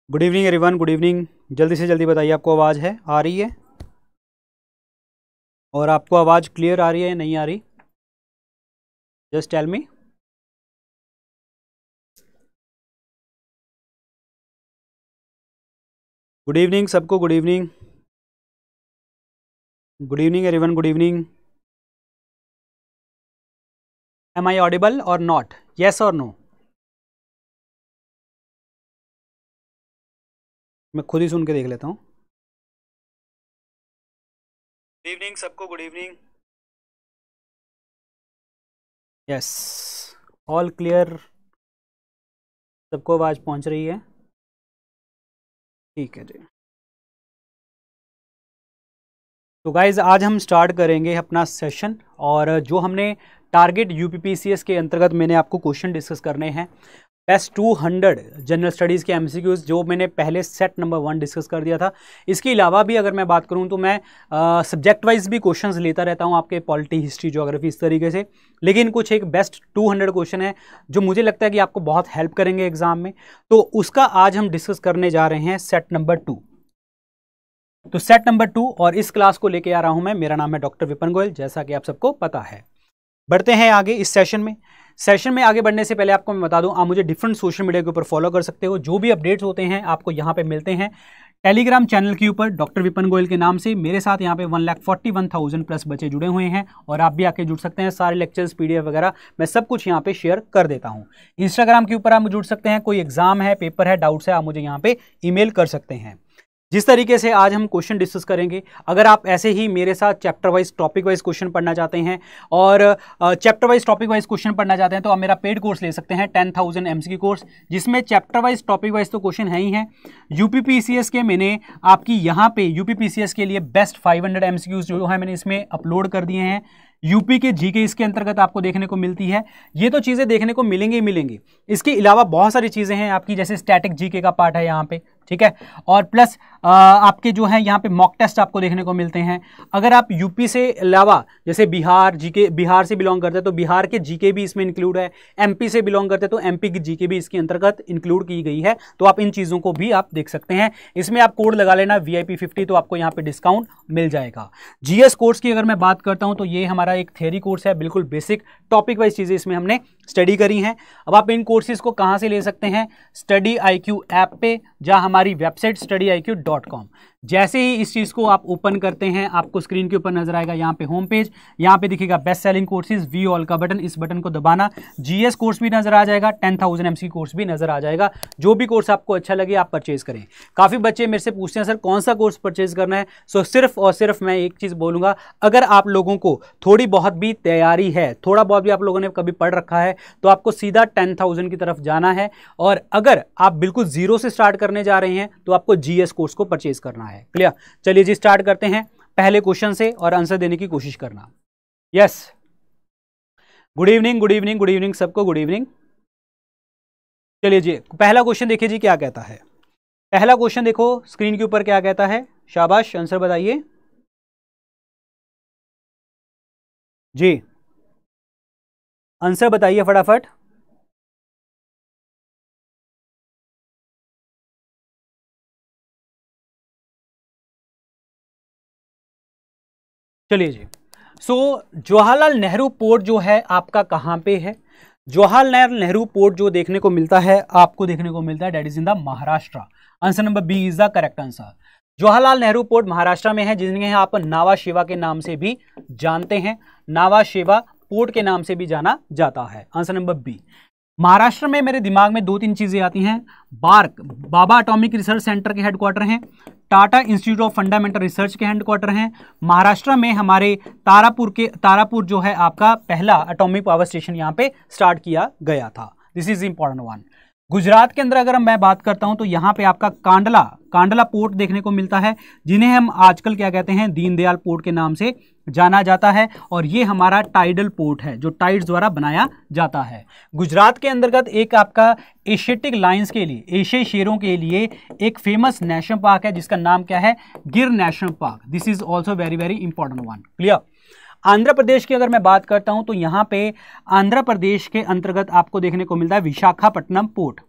Good evening everyone, good evening. जल्दी से जल्दी बताइए, आपको आवाज़ है, आ रही है? और आपको आवाज़ क्लियर आ रही है या नहीं आ रही? Just tell me. Good evening सबको, good evening. Good evening everyone, good evening. Am I audible or not? Yes or no? मैं खुद ही सुन के देख लेता हूँ। गुड इवनिंग सबको, good evening. Yes, all clear, सबको आवाज़ पहुँच रही है? ठीक है जी। तो गाइज़, आज हम स्टार्ट करेंगे अपना सेशन, और जो हमने टारगेट यूपीपीसीएस के अंतर्गत मैंने आपको क्वेश्चन डिस्कस करने हैं। बेस्ट 200 जनरल स्टडीज़ के एमसीक्यूज जो मैंने पहले सेट नंबर 1 डिस्कस कर दिया था। इसके अलावा भी अगर मैं बात करूं तो मैं सब्जेक्ट वाइज भी क्वेश्चंस लेता रहता हूं, आपके पॉलिटी, हिस्ट्री, ज्योग्राफी, इस तरीके से। लेकिन कुछ एक बेस्ट 200 क्वेश्चन है जो मुझे लगता है कि आपको बहुत हेल्प करेंगे एग्जाम में, तो उसका आज हम डिस्कस करने जा रहे हैं सेट नंबर 2। तो सेट नंबर 2 और इस क्लास को लेके आ रहा हूं मैं। मेरा नाम है डॉक्टर विपिन गोयल, जैसा कि आप सबको पता है। बढ़ते हैं आगे इस सेशन में आगे बढ़ने से पहले आपको मैं बता दूं, आप मुझे डिफरेंट सोशल मीडिया के ऊपर फॉलो कर सकते हो। जो भी अपडेट्स होते हैं आपको यहाँ पे मिलते हैं टेलीग्राम चैनल के ऊपर डॉक्टर विपिन गोयल के नाम से। मेरे साथ यहाँ पे 1,41,000 प्लस बच्चे जुड़े हुए हैं, और आप भी आके जुड़ सकते हैं। सारे लेक्चर्स, पीडीएफ वगैरह मैं सब कुछ यहाँ पे शेयर कर देता हूँ। इंस्टाग्राम के ऊपर आप जुड़ सकते हैं। कोई एग्जाम है, पेपर है, डाउट्स है, आप मुझे यहाँ पे ईमेल कर सकते हैं। जिस तरीके से आज हम क्वेश्चन डिस्कस करेंगे, अगर आप ऐसे ही मेरे साथ chapter wise, topic wise question पढ़ना चाहते हैं, और chapter wise, topic wise question पढ़ना चाहते हैं, तो आप मेरा पेड कोर्स ले सकते हैं, 10,000 एमसीक्यू कोर्स, जिसमें चैप्टर वाइज, टॉपिक वाइज तो क्वेश्चन है ही हैं। यूपीपीसीएस के मैंने आपकी यहाँ पे यूपीपीसीएस के लिए बेस्ट 500 एमसीक्यूज जो है मैंने इसमें अपलोड कर दिए हैं। यूपी के जीके इसके अंतर्गत आपको देखने को मिलती है। ये तो चीज़ें देखने को मिलेंगी ही मिलेंगी। इसके अलावा बहुत सारी चीज़ें हैं आपकी, जैसे स्टैटिक जीके का पार्ट है यहाँ पे, ठीक है, और प्लस आपके जो है यहाँ पे मॉक टेस्ट आपको देखने को मिलते हैं। अगर आप यूपी से अलावा जैसे बिहार जीके, बिहार से बिलोंग करते हैं तो बिहार के जीके भी इसमें इंक्लूड है। एमपी से बिलोंग करते हैं तो एमपी की जीके भी इसके अंतर्गत इंक्लूड की गई है। तो आप इन चीज़ों को भी आप देख सकते हैं। इसमें आप कोड लगा लेना VIP 50, तो आपको यहाँ पे डिस्काउंट मिल जाएगा। जीएस कोर्स की अगर मैं बात करता हूँ तो ये हमारा एक थियरी कोर्स है, बिल्कुल बेसिक टॉपिक वाइज चीज़ें इसमें हमने स्टडी करी हैं। अब आप इन कोर्सेज को कहाँ से ले सकते हैं? स्टडी IQ ऐप पे, जहाँ हमारी वेबसाइट studiiq.com। जैसे ही इस चीज़ को आप ओपन करते हैं, आपको स्क्रीन के ऊपर नजर आएगा यहाँ पे होम पेज, यहाँ पे दिखेगा best selling courses, view all का बटन, इस बटन को दबाना, जीएस कोर्स भी नजर आ जाएगा, 10,000 एमसी कोर्स भी नजर आ जाएगा। जो भी कोर्स आपको अच्छा लगे आप परचेज करें। काफ़ी बच्चे मेरे से पूछते हैं सर कौन सा कोर्स परचेज करना है। सो सिर्फ और सिर्फ मैं एक चीज़ बोलूँगा, अगर आप लोगों को थोड़ी बहुत भी तैयारी है, थोड़ा बहुत भी आप लोगों ने कभी पढ़ रखा है, तो आपको सीधा 10,000 की तरफ जाना है। और अगर आप बिल्कुल जीरो से स्टार्ट करने जा रहे हैं तो आपको जीएस कोर्स को परचेज करना है। क्लियर? चलिए जी, स्टार्ट करते हैं पहले क्वेश्चन से और आंसर देने की कोशिश करना। Yes, good evening, good evening, good evening सबको, गुड इवनिंग। चलिए जी, पहला क्वेश्चन देखिए जी क्या कहता है। पहला क्वेश्चन देखो स्क्रीन के ऊपर क्या कहता है। शाबाश, आंसर बताइए जी, आंसर बताइए फटाफट। चलिए जी, जवाहरलाल नेहरू पोर्ट जो है आपका कहां पे है? जवाहरलाल नेहरू पोर्ट जो देखने को मिलता है, आपको देखने को मिलता है, that is in the Maharashtra. Answer number B is the correct answer. Jawaharlal Nehru port Maharashtra में है, जिन्हें आप नावा शेवा के नाम से भी जानते हैं। नावा शेवा पोर्ट के नाम से भी जाना जाता है। Answer number B. महाराष्ट्र में मेरे दिमाग में 2-3 चीजें आती हैं। बार्क, बाबा एटॉमिक रिसर्च सेंटर के हेडक्वार्टर हैं। Tata institute of fundamental research के हेडक्वार्टर हैं। महाराष्ट्र में हमारे तारापुर जो है आपका पहला एटॉमिक पावर स्टेशन यहाँ पे स्टार्ट किया गया था। This is important one. Gujarat के अंदर अगर मैं बात करता हूं तो यहाँ पे आपका कांडला पोर्ट देखने को मिलता है, जिन्हें हम आजकल क्या कहते हैं, दीनदयाल पोर्ट के नाम से जाना जाता है। और ये हमारा टाइडल पोर्ट है जो टाइड्स द्वारा बनाया जाता है। गुजरात के अंतर्गत एक आपका एशियाटिक लायंस के लिए, एशियाई शेरों के लिए एक फेमस नेशनल पार्क है जिसका नाम क्या है, Gir national park. This is also very very important one. Clear. Andhra Pradesh की अगर मैं बात करता हूं तो यहां पे आंध्र प्रदेश के अंतर्गत आपको देखने को मिलता है Visakhapatnam port.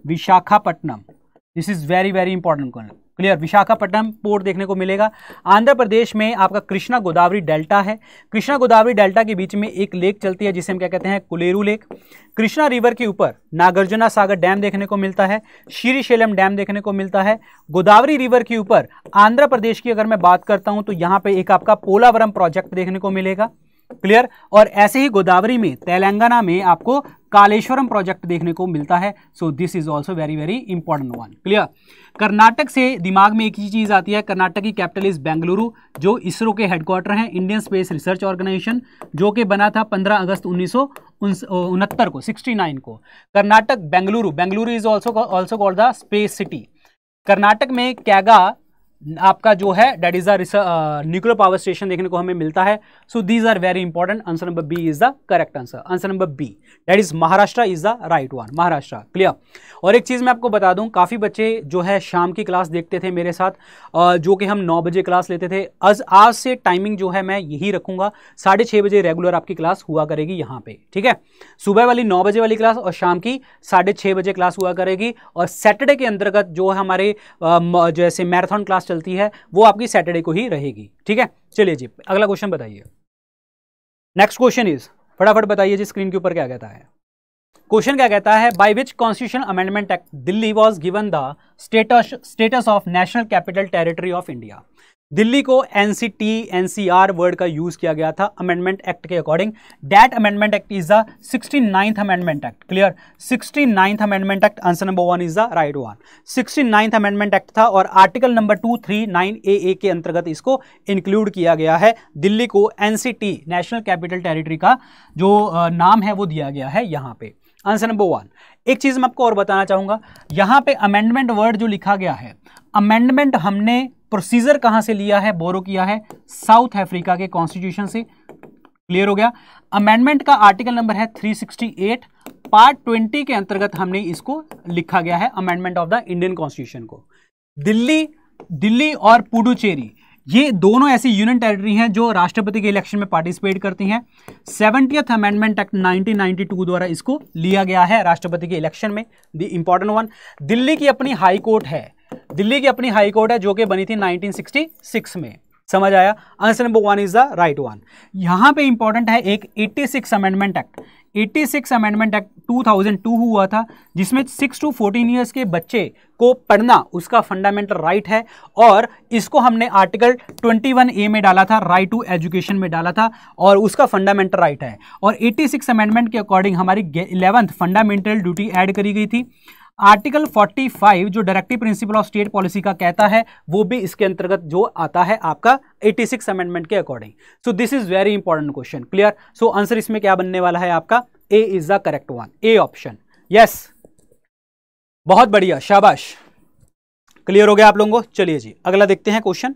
Visakhapatnam, this is very very important. Clear. Visakhapatnam port देखने को मिलेगा। आंध्र प्रदेश में आपका कृष्णा गोदावरी डेल्टा है। कृष्णा गोदावरी डेल्टा के बीच में एक लेक चलती है जिसे हम क्या कहते हैं, कुलेरू लेक। कृष्णा रिवर के ऊपर नागार्जुना सागर डैम देखने को मिलता है, श्रीशैलम डैम देखने को मिलता है। गोदावरी रिवर के ऊपर आंध्र प्रदेश की अगर मैं बात करता हूं तो यहां पे एक आपका पोलावरम प्रोजेक्ट देखने को मिलेगा। क्लियर। और ऐसे ही गोदावरी में तेलंगाना में आपको कालेश्वरम प्रोजेक्ट देखने को मिलता है। So this is also very very important one. Clear. Karnataka से दिमाग में एक ही चीज आती है, कर्नाटक की कैपिटल इज बेंगलुरु, जो इसरो के हेडक्वार्टर हैं, इंडियन स्पेस रिसर्च ऑर्गेनाइजेशन, जो कि बना था 15 अगस्त 1969 को, 69 को। Karnataka Bengaluru is also called the space city. Karnataka में कैगा आपका जो है that is nuclear power station देखने को हमें मिलता है। So these are very important. Answer number B is the correct answer. Answer number B that is Maharashtra is the right one. Maharashtra. Clear. और एक चीज मैं आपको बता दूं, काफी बच्चे जो है शाम की क्लास देखते थे मेरे साथ, जो कि हम 9 बजे क्लास लेते थे। आज से टाइमिंग जो है मैं यही रखूंगा, 6:30 बजे रेगुलर आपकी क्लास हुआ करेगी यहाँ पे। ठीक है। सुबह वाली 9 बजे वाली क्लास और शाम की 6:30 बजे क्लास हुआ करेगी। और सैटरडे के अंतर्गत जो हमारे जैसे मैराथन क्लास चलती है वो आपकी सैटरडे को ही रहेगी। ठीक है। चलिए जी, अगला क्वेश्चन बताइए। नेक्स्ट क्वेश्चन इज, फटाफट बताइए जी स्क्रीन के ऊपर क्या कहता है। क्वेश्चन क्या कहता है, by which constitution amendment act Delhi was given the status of national capital territory of India. Delhi को एनसीटी एनसीआर वर्ड का यूज किया गया था अमेंडमेंट एक्ट के according. That amendment act is the 69th amendment act. Clear. 69th amendment act. Answer number 1 is the right one. 69th amendment act था और article number 239AA के अंतर्गत इसको इंक्लूड किया गया है। दिल्ली को एनसीटी नेशनल कैपिटल टेरिटरी का जो नाम है वो दिया गया है यहाँ पे। Answer number 1। एक चीज मैं आपको और बताना चाहूंगा, यहां पे अमेंडमेंट वर्ड जो लिखा गया है, अमेंडमेंट हमने प्रोसीजर कहां से लिया है, बोरो किया है साउथ अफ्रीका के कॉन्स्टिट्यूशन से। क्लियर हो गया। अमेंडमेंट का आर्टिकल नंबर है 368, पार्ट 20 के अंतर्गत हमने इसको लिखा गया है amendment of the Indian constitution को। दिल्ली और पुडुचेरी ये दोनों ऐसी यूनियन टेरिटरी हैं जो राष्ट्रपति के इलेक्शन में पार्टिसिपेट करती हैं। 70th अमेंडमेंट एक्ट 1992 द्वारा इसको लिया गया है राष्ट्रपति के इलेक्शन में। द इंपॉर्टेंट वन, दिल्ली की अपनी हाई कोर्ट है, दिल्ली की अपनी हाई कोर्ट है जो कि बनी थी 1966 में। समझ आया। Answer number 1 is the right one. यहां पे इंपॉर्टेंट है एक 86 अमेंडमेंट एक्ट। 86 अमेंडमेंट एक्ट 2002 हुआ था जिसमें 6 to 14 ईयर्स के बच्चे को पढ़ना उसका फंडामेंटल राइट है और इसको हमने आर्टिकल 21A में डाला था, राइट टू एजुकेशन में डाला था और उसका फंडामेंटल राइट है। और 86 अमेंडमेंट के अकॉर्डिंग हमारी 11th फंडामेंटल ड्यूटी ऐड करी गई थी। आर्टिकल 45 जो directive principle of state policy का कहता है वो भी इसके अंतर्गत जो आता है आपका 86 अमेंडमेंट के according. So this is very important question. Clear. So answer इसमें क्या बनने वाला है आपका, A is the correct one, A option. Yes, बहुत बढ़िया, शाबाश। क्लियर हो गया आप लोगों को। चलिए जी अगला देखते हैं question.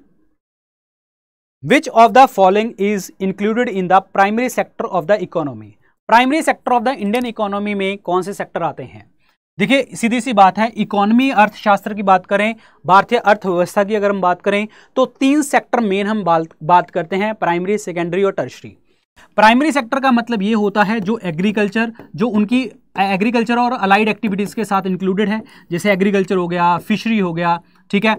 Which of the following is included in the primary sector of the economy. Primary sector of the Indian economy में कौन से सेक्टर आते हैं। देखिए सीधी सी बात है, इकोनॉमी अर्थशास्त्र की बात करें, भारतीय अर्थव्यवस्था की अगर हम बात करें तो 3 सेक्टर मेन हम बात करते हैं, प्राइमरी, सेकेंडरी और टर्शरी। प्राइमरी सेक्टर का मतलब ये होता है जो एग्रीकल्चर, जो उनकी एग्रीकल्चर और अलाइड एक्टिविटीज़ के साथ इंक्लूडेड है, जैसे एग्रीकल्चर हो गया, फिशरी हो गया, ठीक है,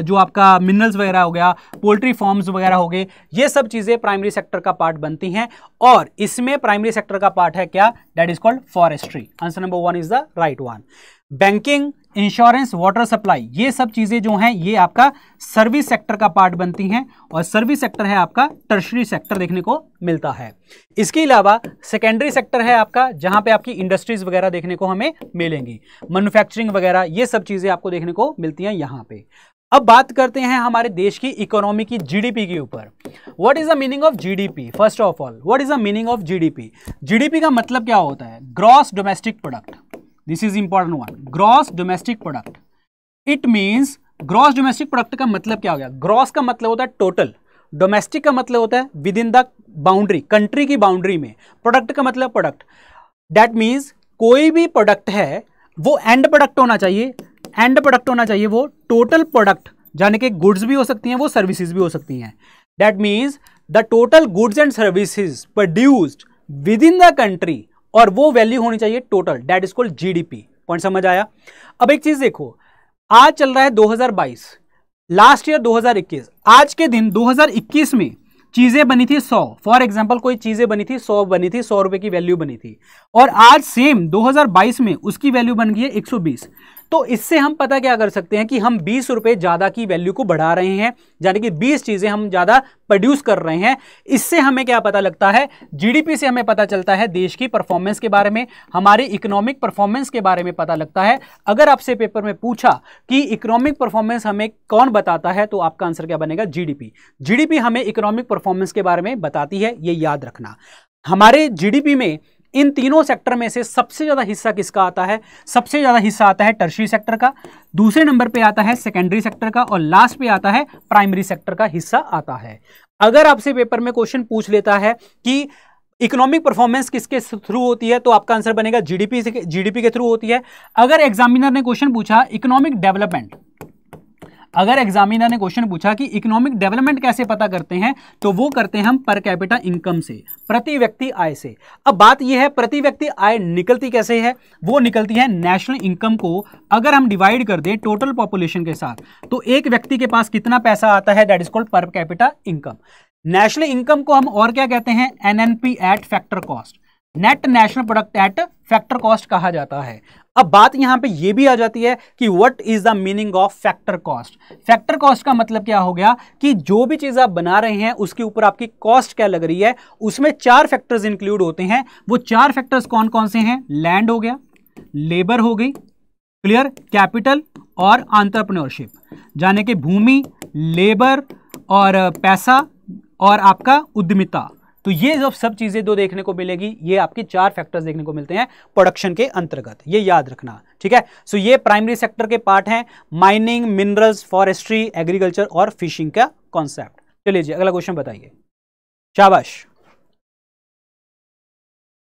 जो आपका मिनरल्स वगैरह हो गया, पोल्ट्री फार्म्स वगैरह हो गए, ये सब चीज़ें प्राइमरी सेक्टर का पार्ट बनती हैं। और इसमें प्राइमरी सेक्टर का पार्ट है क्या, that is called forestry. Answer number 1 is the right one. Banking, insurance, water supply, ये सब चीजें जो हैं ये आपका सर्विस सेक्टर का पार्ट बनती हैं और सर्विस सेक्टर है आपका टर्शरी सेक्टर देखने को मिलता है। इसके अलावा सेकेंडरी सेक्टर है आपका जहां पे आपकी इंडस्ट्रीज वगैरह देखने को हमें मिलेंगी, मैन्युफैक्चरिंग वगैरह, ये सब चीजें आपको देखने को मिलती हैं यहां पे। अब बात करते हैं हमारे देश की इकोनॉमी की, जीडीपी के ऊपर। What is the meaning of GDP? First of all what is the meaning of GDP? GDP का मतलब क्या होता है? Gross domestic product. This is important one, gross domestic product. It means gross domestic product का मतलब क्या हो गया? ग्रॉस का मतलब होता है टोटल, डोमेस्टिक का मतलब होता है with in the boundary, country की बाउंड्री में, प्रोडक्ट का मतलब प्रोडक्ट। दैट मींस कोई भी प्रोडक्ट है वो एंड प्रोडक्ट होना चाहिए, एंड प्रोडक्ट होना चाहिए वो टोटल प्रोडक्ट, यानी कि गुड्स भी हो सकती हैं, वो सर्विसेज भी हो सकती हैं। That means the total goods and services produced with in the country, और वो वैल्यू होनी चाहिए total, that is called GDP. Point समझ आया? अब एक चीज देखो, आज चल रहा है 2022, लास्ट ईयर 2021, आज के दिन 2021 में चीजें बनी थी 100, फॉर एग्जांपल कोई चीजें बनी थी 100 बनी थी, 100 रुपए की वैल्यू बनी थी, और आज सेम 2022 में उसकी वैल्यू बन गई है 120। तो इससे हम पता क्या कर सकते हैं कि हम 20 रुपए ज्यादा की वैल्यू को बढ़ा रहे हैं, यानी कि 20 चीजें हम ज्यादा प्रोड्यूस कर रहे हैं। इससे हमें क्या पता लगता है? जीडीपी से हमें पता चलता है देश की परफॉर्मेंस के बारे में, हमारी इकोनॉमिक परफॉर्मेंस के बारे में पता लगता है। अगर आपसे पेपर में पूछा कि इकोनॉमिक परफॉर्मेंस हमें कौन बताता है, तो आपका आंसर क्या बनेगा? जीडीपी। जीडीपी हमें इकोनॉमिक परफॉर्मेंस के बारे में बताती है, ये याद रखना। हमारे जीडीपी में इन तीनों सेक्टर में से सबसे ज्यादा हिस्सा किसका आता है? सबसे ज्यादा हिस्सा आता है टर्शियरी सेक्टर का, दूसरे नंबर पे आता है सेकेंडरी सेक्टर का, और लास्ट पे आता है प्राइमरी सेक्टर का हिस्सा आता है। अगर आपसे पेपर में क्वेश्चन पूछ लेता है कि इकोनॉमिक परफॉर्मेंस किसके थ्रू होती है, तो आपका आंसर बनेगा जीडीपी से, जीडीपी के थ्रू होती है। अगर एग्जामिनर ने क्वेश्चन पूछा इकोनॉमिक डेवलपमेंट, अगर एग्जामिनर ने क्वेश्चन पूछा कि इकोनॉमिक डेवलपमेंट कैसे पता करते हैं, तो वो करते हैं हम पर कैपिटा इनकम से, प्रति व्यक्ति आय से। अब बात यह है प्रति व्यक्ति आय निकलती कैसे है? वो निकलती है नेशनल इनकम को अगर हम डिवाइड कर दें टोटल पॉपुलेशन के साथ, तो एक व्यक्ति के पास कितना पैसा आता है, that is called per capita income. National income को हम और क्या कहते हैं? NNP eight factor cost, net national product at factor cost कहा जाता है। अब बात यहां पे ये भी आ जाती है कि what is the meaning of factor cost. Factor cost का मतलब क्या हो गया कि जो भी चीज आप बना रहे हैं उसके ऊपर आपकी कॉस्ट क्या लग रही है, उसमें 4 फैक्टर्स इंक्लूड होते हैं। वो 4 फैक्टर्स कौन कौन से हैं? लैंड हो गया, लेबर हो गई, क्लियर, कैपिटल और एंटरप्रेन्योरशिप, यानी कि भूमि, लेबर और पैसा और आपका उद्यमिता। तो ये जो सब चीजें दो देखने को मिलेगी, ये आपके 4 फैक्टर्स देखने को मिलते हैं प्रोडक्शन के अंतर्गत, ये याद रखना, ठीक है। सो ये प्राइमरी सेक्टर के पार्ट हैं, माइनिंग, मिनरल्स, फॉरेस्ट्री, एग्रीकल्चर और फिशिंग का कॉन्सेप्ट। चलिए जी अगला क्वेश्चन बताइए। शाबाश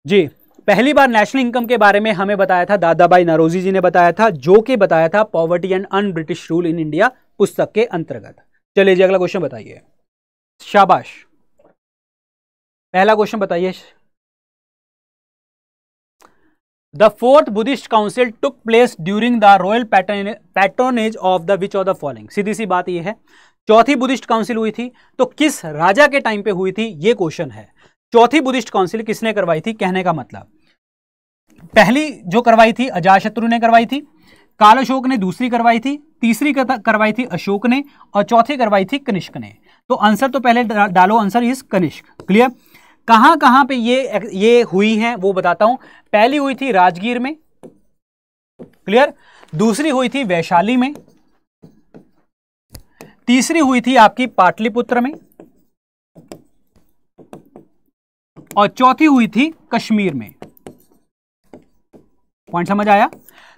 जी। पहली बार नेशनल इनकम के बारे में हमें बताया था दादा भाई नौरोजी जी ने बताया था, जो कि बताया था poverty and un British rule in India पुस्तक के अंतर्गत। चलिए जी अगला क्वेश्चन बताइए। शाबाश, पहला क्वेश्चन बताइए। The 4th Buddhist council took place during the royal patronage of the which of the following. सीधी सी बात यह है, चौथी बुद्धिस्ट काउंसिल हुई थी तो किस राजा के टाइम पे हुई थी, ये क्वेश्चन है। चौथी बुद्धिस्ट काउंसिल किसने करवाई थी? कहने का मतलब पहली जो करवाई थी अजातशत्रु ने करवाई थी, काल अशोक ने दूसरी करवाई थी, तीसरी करवाई थी अशोक ने, और चौथी करवाई थी कनिष्क ने। तो आंसर तो पहले डालो, आंसर इज कनिष्क। क्लियर? कहां कहां पे ये हुई हैं वो बताता हूं। पहली हुई थी राजगीर में, क्लियर, दूसरी हुई थी वैशाली में, तीसरी हुई थी आपकी पाटलिपुत्र में, और चौथी हुई थी कश्मीर में। पॉइंट समझ आया?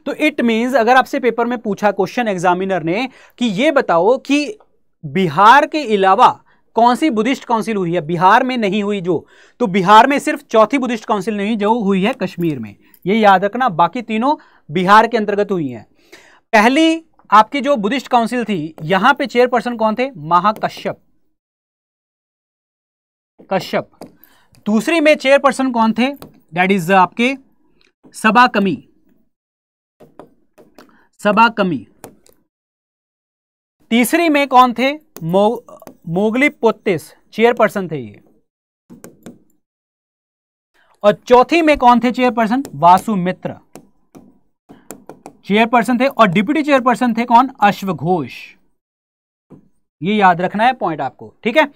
तो इट मींस अगर आपसे पेपर में पूछा क्वेश्चन एग्जामिनर ने कि ये बताओ कि बिहार के अलावा कौन सी बुद्धिस्ट काउंसिल हुई है, बिहार में नहीं हुई जो, तो बिहार में सिर्फ चौथी बुद्धिस्ट काउंसिल नहीं जो हुई है कश्मीर में, ये याद रखना। बाकी तीनों बिहार के अंतर्गत हुई हैं। पहली आपकी जो बुद्धिस्ट काउंसिल थी, यहां पे चेयरपर्सन कौन थे? महाकश्यप, कश्यप। दूसरी में चेयरपर्सन कौन थे? दैट इज आपके सबा कमी, सबा कमी। तीसरी में कौन थे? मोगली पोत्तिस, चेयरपर्सन थे ये। और चौथी में कौन थे चेयरपर्सन? वासुमित्र, चेयरपर्सन थे। और डिप्टी चेयरपर्सन थे कौन? अश्वघोष। ये याद रखना है पॉइंट आपको, ठीक है।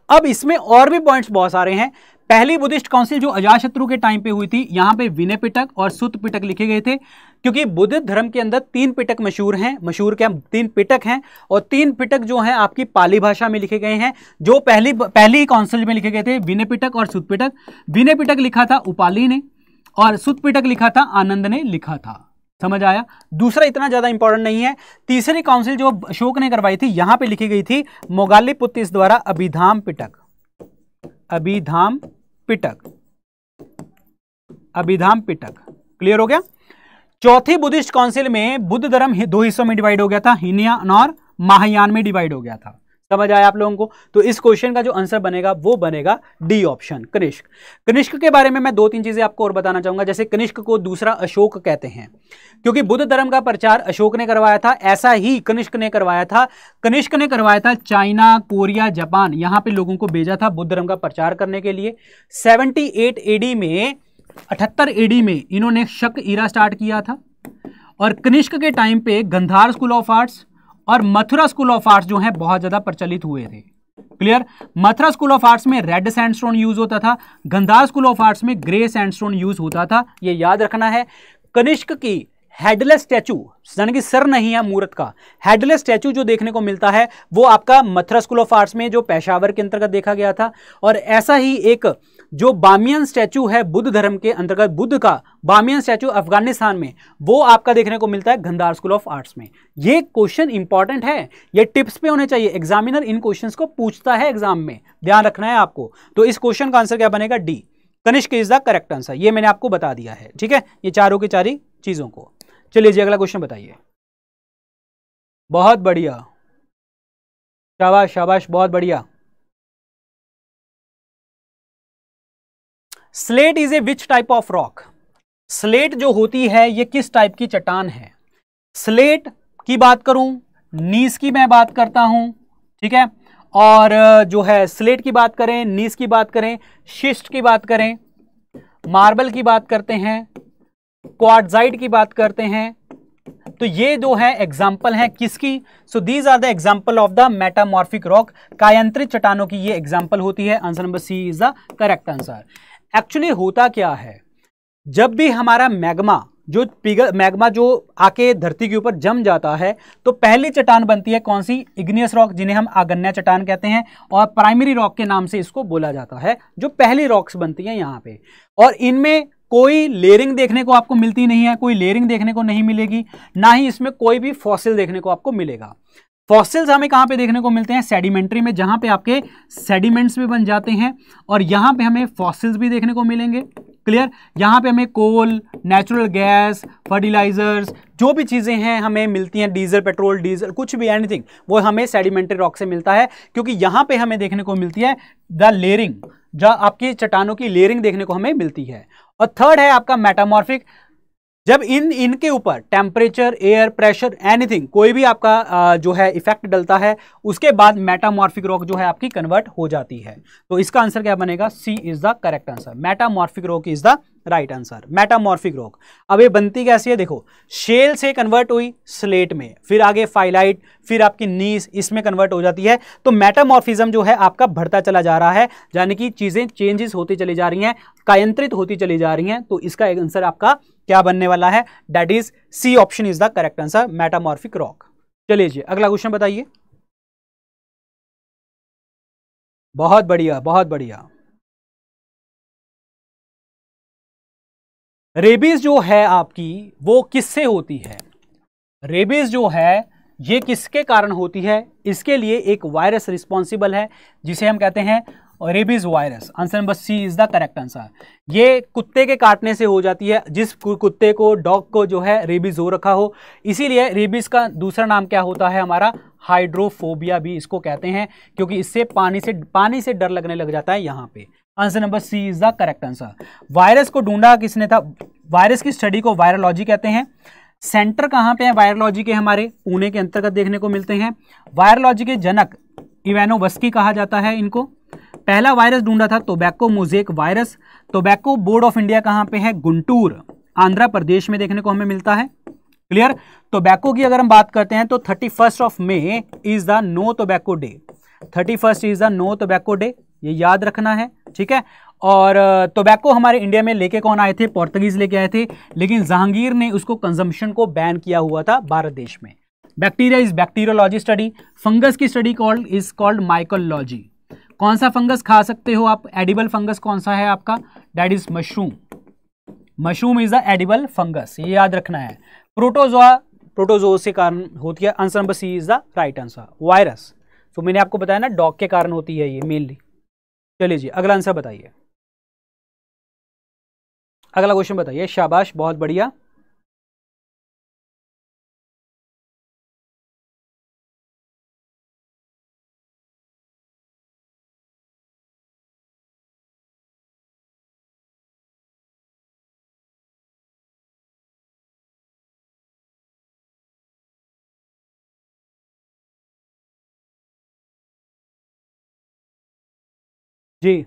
अब इसमें और भी पॉइंट्स बहुत सारे हैं। पहली बुद्धिस्ट काउंसिल जो अजातशत्रु के टाइम पे हुई थी, यहां पे विनय पिटक और सुत पिटक लिखे गए थे, क्योंकि बुद्ध धर्म के अंदर 3 पिटक मशहूर हैं। मशहूर क्या? 3 पिटक हैं, और 3 पिटक जो हैं आपकी पाली भाषा में लिखे गए हैं। जो पहली काउंसिल में लिखे गए थे विनय पिटक और सुत पिटक। विनय पिटक लिखा था उपाली ने, और सुत पिटक लिखा था आनंद ने लिखा था। समझ आया। दूसरा इतना ज्यादा इंपॉर्टेंट नहीं है। तीसरी काउंसिल जो अशोक ने करवाई थी, यहां पे लिखी गई थी मोगालिपुत्तिस द्वारा अभिधाम पिटक, अभिधाम पिटक, अभिधाम पिटक। क्लियर हो गया। चौथी बुद्धिस्ट काउंसिल में बुद्ध धर्म दो हिस्सों में डिवाइड हो गया था, हीनयान और महायान में डिवाइड हो गया था। समझ आया आप लोगों को। तो इस क्वेश्चन का जो आंसर बनेगा वो बनेगा डी ऑप्शन, कनिष्क। कनिष्क के बारे में मैं 2-3 चीजें आपको और बताना चाहूंगा। जैसे कनिष्क को दूसरा अशोक कहते हैं क्योंकि बुद्ध धर्म का प्रचार अशोक ने करवाया था, ऐसा ही कनिष्क ने करवाया था। कनिष्क ने करवाया था चाइना, कोरिया, जापान, यहां पे लोगों को भेजा था बुद्ध धर्म का प्रचार करने के लिए। 78 एडी में, 78 एडी में इन्होंने शक ईरा स्टार्ट किया था और कनिष्क के टाइम पे गंधार स्कूल ऑफ आर्ट्स और मथुरा स्कूल ऑफ आर्ट्स जो है बहुत ज्यादा प्रचलित हुए थे। Clear. Mathura school of arts में रेड सैंडस्टोन यूज होता था, गंधार स्कूल ऑफ आर्ट्स में ग्रे सैंडस्टोन यूज होता था। ये याद रखना है। कनिष्क की हेडलेस स्टैचू, यानी कि सर नहीं है मूर्त का, हेडलेस स्टैचू जो देखने को मिलता है वो आपका मथुरा स्कूल ऑफ आर्ट्स में जो पेशावर के अंतर्गत देखा गया था। और ऐसा ही एक जो बामियन स्टैचू है बुद्ध धर्म के अंतर्गत, बुद्ध का बामियन स्टैचू अफगानिस्तान में, वो आपका देखने को मिलता है गंधार स्कूल ऑफ आर्ट्स में। ये क्वेश्चन इंपॉर्टेंट है, ये टिप्स पे होने चाहिए। एग्जामिनर इन क्वेश्चंस को पूछता है एग्जाम में, ध्यान रखना है आपको। तो इस क्वेश्चन का आंसर क्या बनेगा? D, Kanishka is the correct answer. ये मैंने आपको बता दिया है, ठीक है, ये चारों की चारी चीजों को। चलिए जी अगला क्वेश्चन बताइए। बहुत बढ़िया, शाबाश शाबाश, बहुत बढ़िया। Slate is a which type of rock? Slate जो होती है ये किस टाइप की चट्टान है? स्लेट की बात करूं, नीस की मैं बात करता हूं, ठीक है, और जो है स्लेट की बात करें, नीस की बात करें, शिस्ट की बात करें, मार्बल की बात करते हैं, क्वार्ट्जाइट की बात करते हैं, तो ये जो है एग्जाम्पल है किसकी? So these are the example of the metamorphic rock. कायांतरित चट्टानों की ये एग्जाम्पल होती है। Answer number C is the correct answer. Actually होता क्या है, जब भी हमारा मैग्मा जो आके धरती के ऊपर जम जाता है तो पहली चट्टान बनती है कौन सी? इग्नियस रॉक, जिन्हें हम आगन्य चट्टान कहते हैं और प्राइमरी रॉक के नाम से इसको बोला जाता है, जो पहली रॉक्स बनती हैं यहाँ पे। और इनमें कोई लेयरिंग देखने को आपको मिलती नहीं है, कोई लेयरिंग देखने को नहीं मिलेगी, ना ही इसमें कोई भी फॉसिल देखने को आपको मिलेगा। फॉसिल्स हमें कहां पे देखने को मिलते हैं? सेडिमेंट्री में, जहां पे आपके सेडिमेंट्स भी बन जाते हैं और यहां पे हमें फॉसिल्स भी देखने को मिलेंगे। क्लियर। यहां पे हमें कोल, नेचुरल गैस, फर्टिलाइजर्स, जो भी चीजें हैं हमें मिलती हैं, डीजल, पेट्रोल, डीजल, कुछ भी, एनीथिंग, वो हमें सेडिमेंट्री रॉक से मिलता है, क्योंकि यहां पे हमें देखने को मिलती है द लेयरिंग, जो आपकी चट्टानों की लेयरिंग देखने को हमें मिलती है। और थर्ड है आपका मेटामॉर्फिक, जब इनके ऊपर टेम्परेचर, एयर प्रेशर, एनीथिंग, कोई भी आपका जो है इफेक्ट डलता है, उसके बाद मेटामॉर्फिक रॉक जो है आपकी कन्वर्ट हो जाती है। तो इसका आंसर क्या बनेगा? C is the correct answer. Metamorphic rock is the right answer. Metamorphic rock अब ये बनती कैसी है? देखो, शेल से कन्वर्ट हुई स्लेट में, फिर आगे फाइलाइट, फिर आपकी नीस, इसमें कन्वर्ट हो जाती है। तो मेटामॉर्फिज्म जो है आपका बढ़ता चला जा रहा है, यानी कि चीजें चेंजेस होती चली जा रही हैं, कायांतरित होती चली जा रही हैं। तो इसका आंसर आपका क्या बनने वाला है? That is C option is the correct answer, metamorphic rock. चलिए जी अगला क्वेश्चन बताइए। बहुत बढ़िया, बहुत बढ़िया। रेबीज जो है आपकी वो किससे होती है? रेबीज जो है ये किसके कारण होती है? इसके लिए एक वायरस रिस्पॉन्सिबल है जिसे हम कहते हैं rabies virus. Answer number C is the correct answer. ये कुत्ते के काटने से हो जाती है, जिस कुत्ते को, डॉग को जो है रेबीज हो रखा हो। इसीलिए रेबीज का दूसरा नाम क्या होता है हमारा? हाइड्रोफोबिया भी इसको कहते हैं, क्योंकि इससे पानी से डर लगने लग जाता है यहाँ पे। Answer number C is the correct answer. Virus को ढूंढा किसने था? वायरस की स्टडी को वायरोलॉजी कहते हैं। सेंटर कहाँ पे है वायरोलॉजी के? हमारे पुणे के अंतर्गत देखने को मिलते हैं। वायरोलॉजी के जनक इवानोवस्की कहा जाता है इनको। पहला वायरस ढूंढा था tobacco mosaic virus. Tobacco board of India कहाँ पे है? गुंटूर, आंध्र प्रदेश में देखने को हमें मिलता है। क्लियर। टोबैको की अगर हम बात करते हैं तो 31 of May is the no tobacco day. 31 is the no tobacco day, ये याद रखना है, ठीक है। और टोबैको हमारे इंडिया में लेके कौन आए थे? पोर्तुगीज लेके आए थे, लेकिन जहांगीर ने उसको कंजम्पशन को बैन किया हुआ था भारत देश में। Bacteria is bacteriology study. Fungus की स्टडी इज कॉल्ड माइकोलॉजी। कौन सा फंगस खा सकते हो आप? एडिबल फंगस कौन सा है आपका? That is mushroom. Mushroom is the edible fungus, ये याद रखना है। प्रोटोजोआ, प्रोटोजोआ से कारण होती है। Answer number C is the right answer. Virus, तो मैंने आपको बताया ना डॉग के कारण होती है ये मेनली। चलिए जी अगला आंसर बताइए, अगला क्वेश्चन बताइए। शाबाश, बहुत बढ़िया। जी,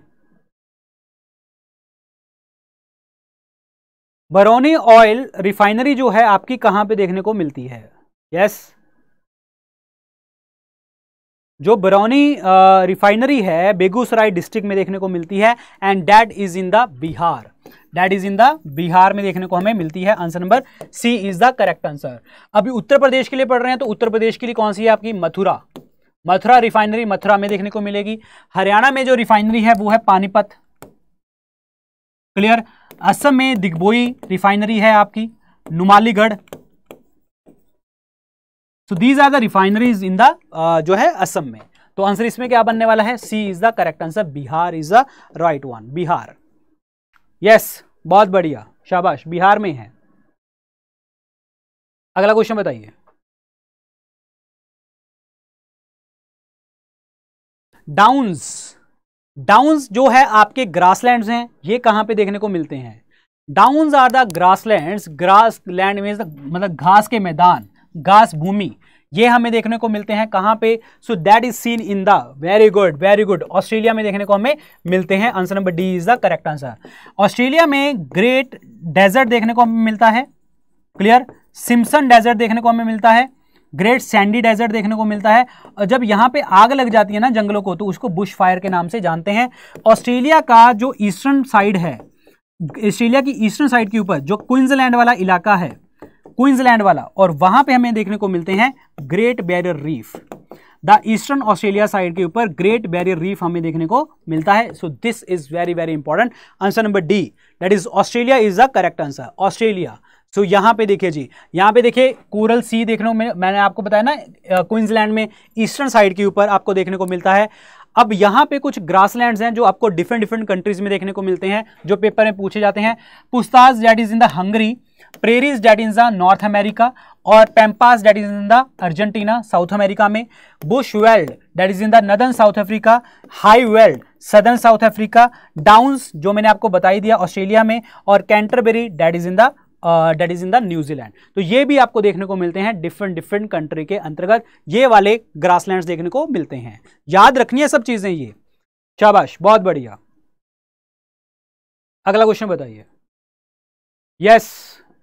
बरौनी ऑयल रिफाइनरी जो है आपकी कहां पे देखने को मिलती है? यस, जो बरौनी रिफाइनरी है बेगूसराय डिस्ट्रिक्ट में देखने को मिलती है, and that is in the Bihar, that is in the Bihar में देखने को हमें मिलती है। Answer number C is the correct answer. अभी उत्तर प्रदेश के लिए पढ़ रहे हैं तो उत्तर प्रदेश के लिए कौन सी है आपकी? मथुरा, मथुरा रिफाइनरी मथुरा में देखने को मिलेगी। हरियाणा में जो रिफाइनरी है वो है पानीपत, क्लियर। असम में दिग्बोई रिफाइनरी है आपकी, Numaligarh. So these are the refineries in the जो है असम में। तो आंसर इसमें क्या बनने वाला है? C is the correct answer, Bihar is the right one, Bihar. Yes, बहुत बढ़िया, शाबाश, बिहार में है। अगला क्वेश्चन बताइए। डाउन्स, डाउन्स जो है आपके ग्रासलैंड्स हैं, ये कहां पे देखने को मिलते हैं? Downs are the grasslands, grass land means मतलब घास के मैदान, घास भूमि, ये हमें देखने को मिलते हैं कहां पे? सो that is seen in the, very good very good, Australia में देखने को हमें मिलते हैं। Answer number D is the correct answer. Australia में ग्रेट डेजर्ट देखने को हमें मिलता है, क्लियर। सिम्पसन डेजर्ट देखने को हमें मिलता है, ग्रेट सैंडी डेजर्ट देखने को मिलता है। और जब यहाँ पे आग लग जाती है ना जंगलों को, तो उसको बुश फायर के नाम से जानते हैं। ऑस्ट्रेलिया का जो ईस्टर्न साइड है, ऑस्ट्रेलिया की ईस्टर्न साइड के ऊपर जो क्वींसलैंड वाला इलाका है, क्वींसलैंड वाला, और वहां पे हमें देखने को मिलते हैं great barrier reef. The eastern Australia side के ऊपर ग्रेट बैरियर रीफ हमें देखने को मिलता है। So this is very very important. Answer number D, that is Australia is the correct answer, Australia. So यहां पे देखिए जी, यहां पे देखिए कोरल सी देखने को मैंने आपको बताया ना क्वींसलैंड में ईस्टर्न साइड के ऊपर आपको देखने को मिलता है। अब यहां पे कुछ ग्रासलैंड्स हैं जो आपको डिफरेंट डिफरेंट कंट्रीज में देखने को मिलते हैं, जो पेपर में पूछे जाते हैं। पुस्ताज that is in the Hungary, prairies that is the north America, और पैम्पास that is in the Argentina south America में, Bush weld that is in the northern south Africa, high weld southern south Africa, downs जो मैंने आपको बताई दिया Australia में, और Canterbury that is in the New Zealand. तो ये भी आपको देखने को मिलते हैं डिफरेंट डिफरेंट कंट्री के अंतर्गत, ये वाले ग्रासलैंड्स देखने को मिलते हैं। याद रखनी है सब चीजें ये, शाबाश, बहुत बढ़िया। अगला क्वेश्चन बताइए। यस,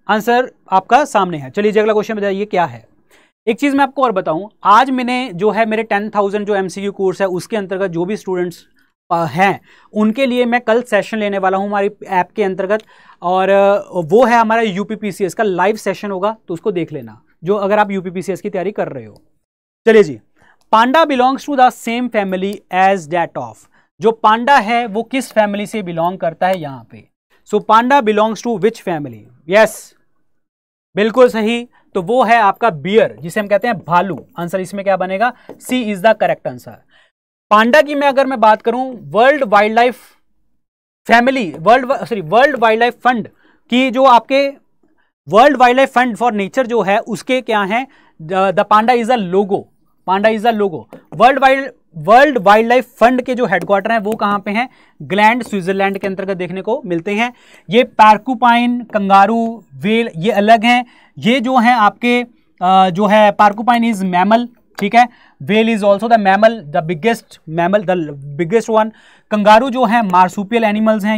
आंसर आपका सामने है। चलिए अगला क्वेश्चन बताइए क्या है। एक चीज मैं आपको और बताऊं, आज मैंने जो है मेरे 10,000 जो एमसीक्यू कोर्स है उसके अंतर्गत जो भी स्टूडेंट्स हैं उनके लिए मैं कल सेशन लेने वाला हूं हमारी ऐप के अंतर्गत, और वो है हमारा यूपीपीसीएस का लाइव सेशन होगा, तो उसको देख लेना जो अगर आप यूपीपीसीएस की तैयारी कर रहे हो। चलिए जी, panda belongs to the same family as that of, जो पांडा है वो किस फैमिली से बिलोंग करता है यहां पे? So panda belongs to which family? Yes, बिल्कुल सही, तो वो है आपका बियर, जिसे हम कहते हैं भालू। आंसर इसमें क्या बनेगा? C is the correct answer. पांडा की मैं अगर मैं बात करूं, world wild life family, world wild life fund की जो आपके world wild life fund for nature जो है उसके क्या है? The Panda is a logo, Panda is a logo. World wild life fund के जो हेडक्वार्टर हैं वो कहां पे हैं? ग्लैंड, स्विट्जरलैंड के अंतर्गत देखने को मिलते हैं। ये पार्कुपाइन, कंगारू, वेल ये अलग हैं। ये जो हैं आपके जो है पार्कुपाइन इज मैमल, ठीक है। Well is also the mammal, the biggest one. Kangaroo जो है मार्सुपियल एनिमल्स हैं।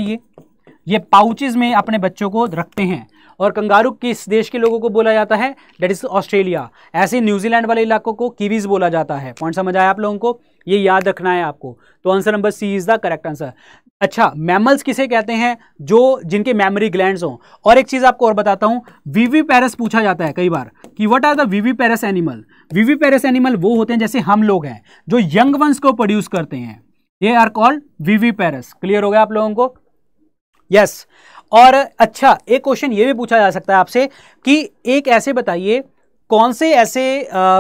ये पाउचेस में अपने बच्चों को रखते हैं। और कंगारू किस देश के लोगों को बोला जाता है? That is Australia. ऐसे न्यूजीलैंड वाले इलाकों को कीवीज बोला जाता है। पॉइंट समझ आया आप लोगों को? ये याद रखना है आपको। तो answer number C is the correct answer. अच्छा, मैमल्स किसे कहते हैं? जो जिनके मेमोरी ग्लैंड्स हों। और एक चीज आपको और बताता हूं, विविपेरस पूछा जाता है कई बार कि what are the viviparous animal. Viviparous animal वो होते हैं जैसे हम लोग हैं जो यंग वंस को प्रोड्यूस करते हैं, ये आर कॉल्ड विविपेरस। क्लियर हो गया आप लोगों को? यस। और अच्छा, एक क्वेश्चन ये भी पूछा जा सकता है आपसे कि एक ऐसे बताइए कौन से ऐसे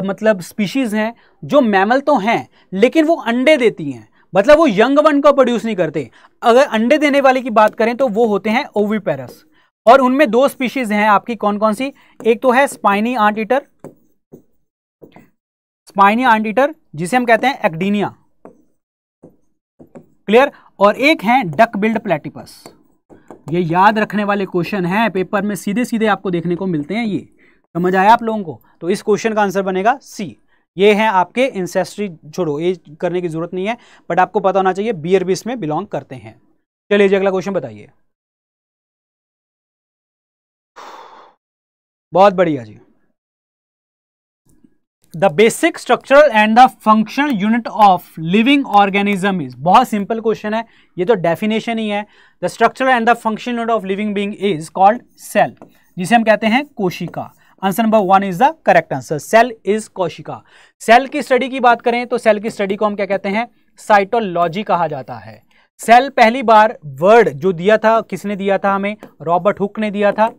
मतलब स्पीशीज हैं जो मैमल तो हैं लेकिन वो अंडे देती हैं, मतलब वो यंग वन को प्रोड्यूस नहीं करते। अगर अंडे देने वाले की बात करें तो वो होते हैं ओविपेरस, और उनमें दो स्पीशीज हैं आपकी, कौन कौन सी? एक तो है spiny anteater, spiny anteater जिसे हम कहते हैं एक्डीनिया, क्लियर, और एक है डक बिल्ड प्लेटिपस। ये याद रखने वाले क्वेश्चन हैं, पेपर में सीधे सीधे आपको देखने को मिलते हैं। ये समझ आया आप लोगों को? तो इस क्वेश्चन का आंसर बनेगा सी। ये हैं आपके इंसेस्ट्री, छोड़ो ये करने की जरूरत नहीं है, बट आपको पता होना चाहिए बियर भी इसमें बिलोंग करते हैं। चलिए जी अगला क्वेश्चन बताइए। बहुत बढ़िया जी। The basic structural and the functional unit of living organism is, बहुत सिंपल क्वेश्चन है, ये तो डेफिनेशन ही है। The structural and the functional unit of living being is called cell, जिसे हम कहते हैं कोशिका। Answer number 1 is the correct answer, cell is कोशिका। सेल की स्टडी की बात करें तो सेल की स्टडी को हम क्या कहते हैं? साइटोलॉजी कहा जाता है। सेल पहली बार वर्ड जो दिया था, किसने दिया था हमें? रॉबर्ट हुक ने दिया था।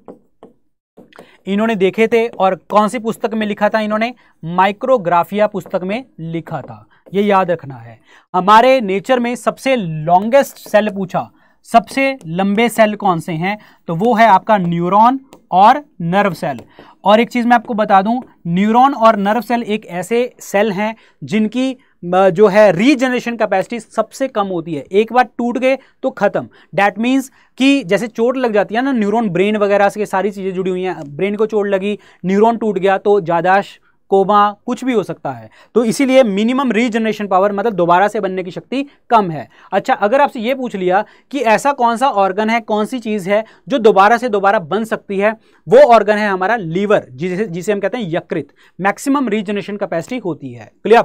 इन्होंने देखे थे, और कौन सी पुस्तक में लिखा था इन्होंने? माइक्रोग्राफिया पुस्तक में लिखा था, ये याद रखना है। हमारे नेचर में सबसे लॉन्गेस्ट सेल पूछा, सबसे लंबे सेल कौन से हैं? तो वो है आपका न्यूरॉन और नर्व सेल। और एक चीज मैं आपको बता दूं, न्यूरॉन और नर्व सेल एक ऐसे सेल हैं जिनकी जो है रीजनरेशन कैपेसिटी सबसे कम होती है। एक बार टूट गए तो खत्म। दैट मीन्स कि जैसे चोट लग जाती है ना, न्यूरॉन ब्रेन वगैरह से सारी चीजें जुड़ी हुई हैं, ब्रेन को चोट लगी, न्यूरॉन टूट गया तो याददाश्त, कोमा, कुछ भी हो सकता है। तो इसीलिए मिनिमम रीजनरेशन पावर, मतलब दोबारा से बनने की शक्ति कम है। अच्छा, अगर आपसे ये पूछ लिया कि ऐसा कौन सा ऑर्गन है, कौन सी चीज है जो दोबारा से दोबारा बन सकती है, वो ऑर्गन है हमारा लीवर, जिसे हम कहते हैं यकृत। मैक्सिमम रीजनरेशन कैपेसिटी होती है। क्लियर?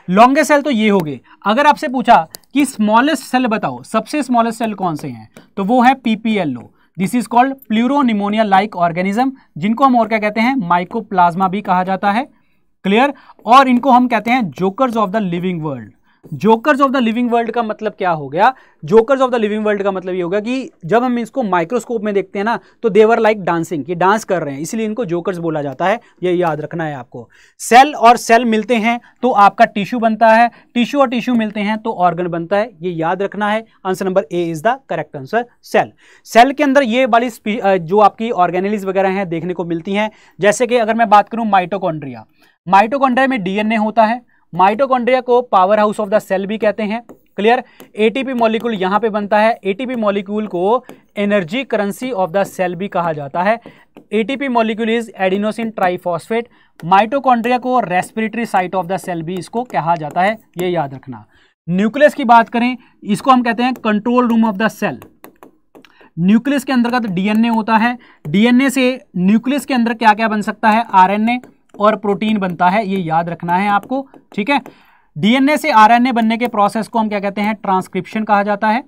लॉन्गेस्ट सेल तो ये हो गए। अगर आपसे पूछा कि स्मॉलेस्ट सेल बताओ, सबसे स्मॉलेस्ट सेल कौन से हैं, तो वो है PPLO. This is called pleuropneumonia like organism, जिनको हम और क्या कहते हैं? माइकोप्लाज्मा भी कहा जाता है। क्लियर? और इनको हम कहते हैं jokers of the living world. Jokers of the living world का मतलब क्या हो गया? Jokers of the living world का मतलब ये होगा कि जब हम इसको माइक्रोस्कोप में देखते हैं ना, तो देवर लाइक डांसिंग, ये डांस कर रहे हैं, इसलिए इनको जोकर्स बोला जाता है। ये याद रखना है आपको। सेल और सेल मिलते हैं तो आपका टिश्यू बनता है, टिश्यू और टिश्यू मिलते हैं तो ऑर्गन बनता है, ये याद रखना है। Answer number A is the correct answer, cell. Cell के अंदर ये वाली जो आपकी ऑर्गेनेल्स वगैरह हैं देखने को मिलती हैं। जैसे कि अगर मैं बात करूं माइटोकॉन्ड्रिया, माइटोकॉन्ड्रिया में डीएनए होता है। माइटोकॉन्ड्रिया को powerhouse of the cell भी कहते हैं। क्लियर? एटीपी मॉलिक्यूल यहां पे बनता है। एटीपी मॉलिक्यूल को energy currency of the cell भी कहा जाता है। ATP molecule is adenosine triphosphate. Mitochondria को respiratory site of the cell भी इसको कहा जाता है, ये याद रखना। न्यूक्लियस की बात करें, इसको हम कहते हैं control room of the cell. Nucleus के अंदर का डीएनए होता है। डीएनए से न्यूक्लियस के अंदर क्या क्या बन सकता है? आरएनए और प्रोटीन बनता है, ये याद रखना है आपको। ठीक है? डीएनए से आरएनए बनने के प्रोसेस को हम क्या कहते हैं? ट्रांसक्रिप्शन कहा जाता है।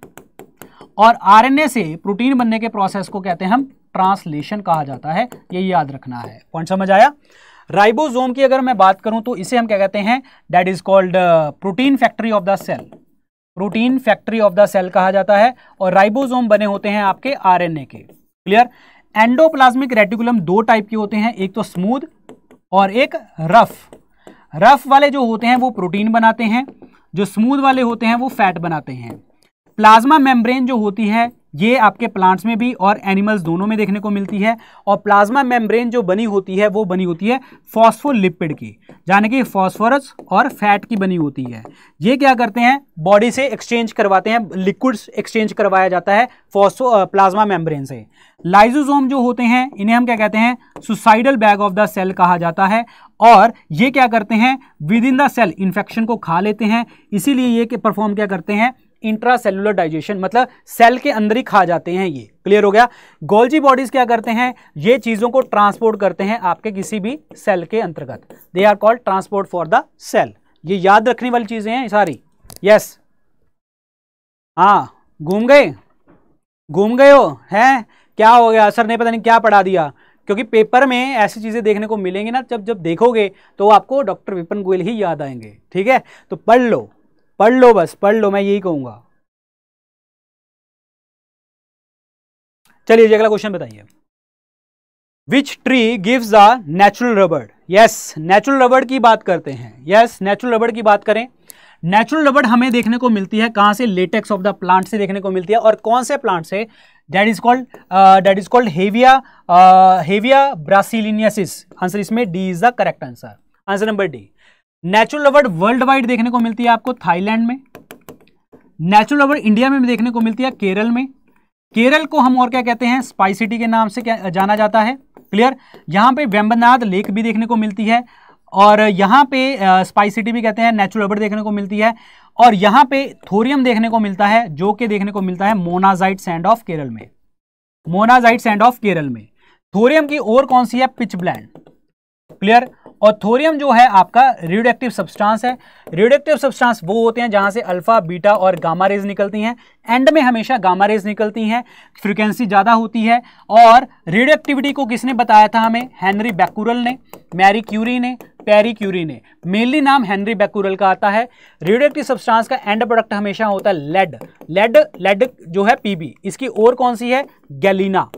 और आरएनए से प्रोटीन बनने के प्रोसेस को कहते हैं हम ट्रांसलेशन कहा जाता है, ये याद रखना है। पॉइंट समझ आया? राइबोसोम की अगर मैं बात करूं तो इसे हम क्या कहते हैं? That is called protein factory of the cell. Protein factory of the cell कहा जाता है। और राइबोसोम बने होते हैं आपके आरएनए के। क्लियर? एंडोप्लाज्मिक रेटिकुलम दो टाइप के होते हैं, एक तो स्मूथ और एक रफ। रफ वाले जो होते हैं वो प्रोटीन बनाते हैं, जो स्मूथ वाले होते हैं वो फैट बनाते हैं। प्लाज्मा मेम्ब्रेन जो होती है ये आपके प्लांट्स में भी और एनिमल्स दोनों में देखने को मिलती है। और प्लाज्मा मेम्ब्रेन जो बनी होती है वो बनी होती है फॉस्फोलिपिड की, यानी कि फॉस्फोरस और फैट की बनी होती है। ये क्या करते हैं? बॉडी से एक्सचेंज करवाते हैं, लिक्विड्स एक्सचेंज करवाया जाता है प्लाज्मा मेम्ब्रेन से। लाइसोसोम जो होते हैं इन्हें हम क्या कहते हैं? Suicidal bag of the cell कहा जाता है। और ये क्या करते हैं? Within the cell infection को खा लेते हैं, इसीलिए ये परफॉर्म क्या करते हैं? इंट्रासेलुलर डाइजेशन, मतलब सेल के अंदर ही खा जाते हैं ये। क्लियर हो गया? गोल्जी बॉडीज क्या करते हैं? ये चीजों को ट्रांसपोर्ट करते हैं आपके किसी भी सेल के अंतर्गत। They are called transport for the cell. ये याद रखने वाली चीजें हैं सारी। यस, हाँ, घूम गए हो हैं? क्या हो गया? सर ने पता नहीं क्या पढ़ा दिया। क्योंकि पेपर में ऐसी चीजें देखने को मिलेंगी ना, जब देखोगे तो आपको डॉक्टर विपिन गोयल ही याद आएंगे। ठीक है? तो पढ़ लो, बस पढ़ लो, मैं यही कहूंगा। चलिए अगला क्वेश्चन बताइए। Which tree gives the natural rubber? Yes, natural rubber की बात करते हैं। यस, नेचुरल रबर की बात करें, नेचुरल रबर हमें देखने को मिलती है कहां से? लेटेक्स ऑफ द प्लांट से देखने को मिलती है। और कौन से प्लांट से? That is called Hevea brasiliensis. Answer इसमें D is the correct answer. Answer number D. Natural rubber world wide देखने को मिलती है आपको थाईलैंड में। नेचुरल रबर इंडिया में भी देखने को मिलती है केरल में। केरल को हम और क्या कहते हैं? स्पाइसिटी के नाम से क्या जाना जाता है। क्लियर। यहां पे वेम्बनाड लेक भी देखने को मिलती है और यहाँ पे स्पाइसिटी भी कहते हैं, नेचुरल रबर देखने को मिलती है। और यहाँ पे थोरियम देखने को मिलता है जो कि देखने को मिलता है मोनाजाइट सैंड ऑफ केरल में। मोनाजाइट सैंड ऑफ केरल में। थोरियम की और कौन सी है? Pitch blend. क्लियर। और थोरियम जो है आपका रेडियोएक्टिव सब्सटेंस है। रेडियोएक्टिव सब्सटेंस वो होते हैं जहां से अल्फा, बीटा और गामा रेज निकलती हैं। एंड में हमेशा गामा रेज निकलती हैं, फ्रीक्वेंसी ज्यादा होती है। और रेडियोएक्टिविटी को किसने बताया था हमें? हेनरी बैकुरल ने, मैरी क्यूरी ने, पेरी क्यूरी ने। मेनली नाम हेनरी बैकुरल का आता है। रेडियोएक्टिव सब्सटेंस का एंड प्रोडक्ट हमेशा होता है लेड। लेड जो है पीबी। इसकी और कौन सी है? गैलीना।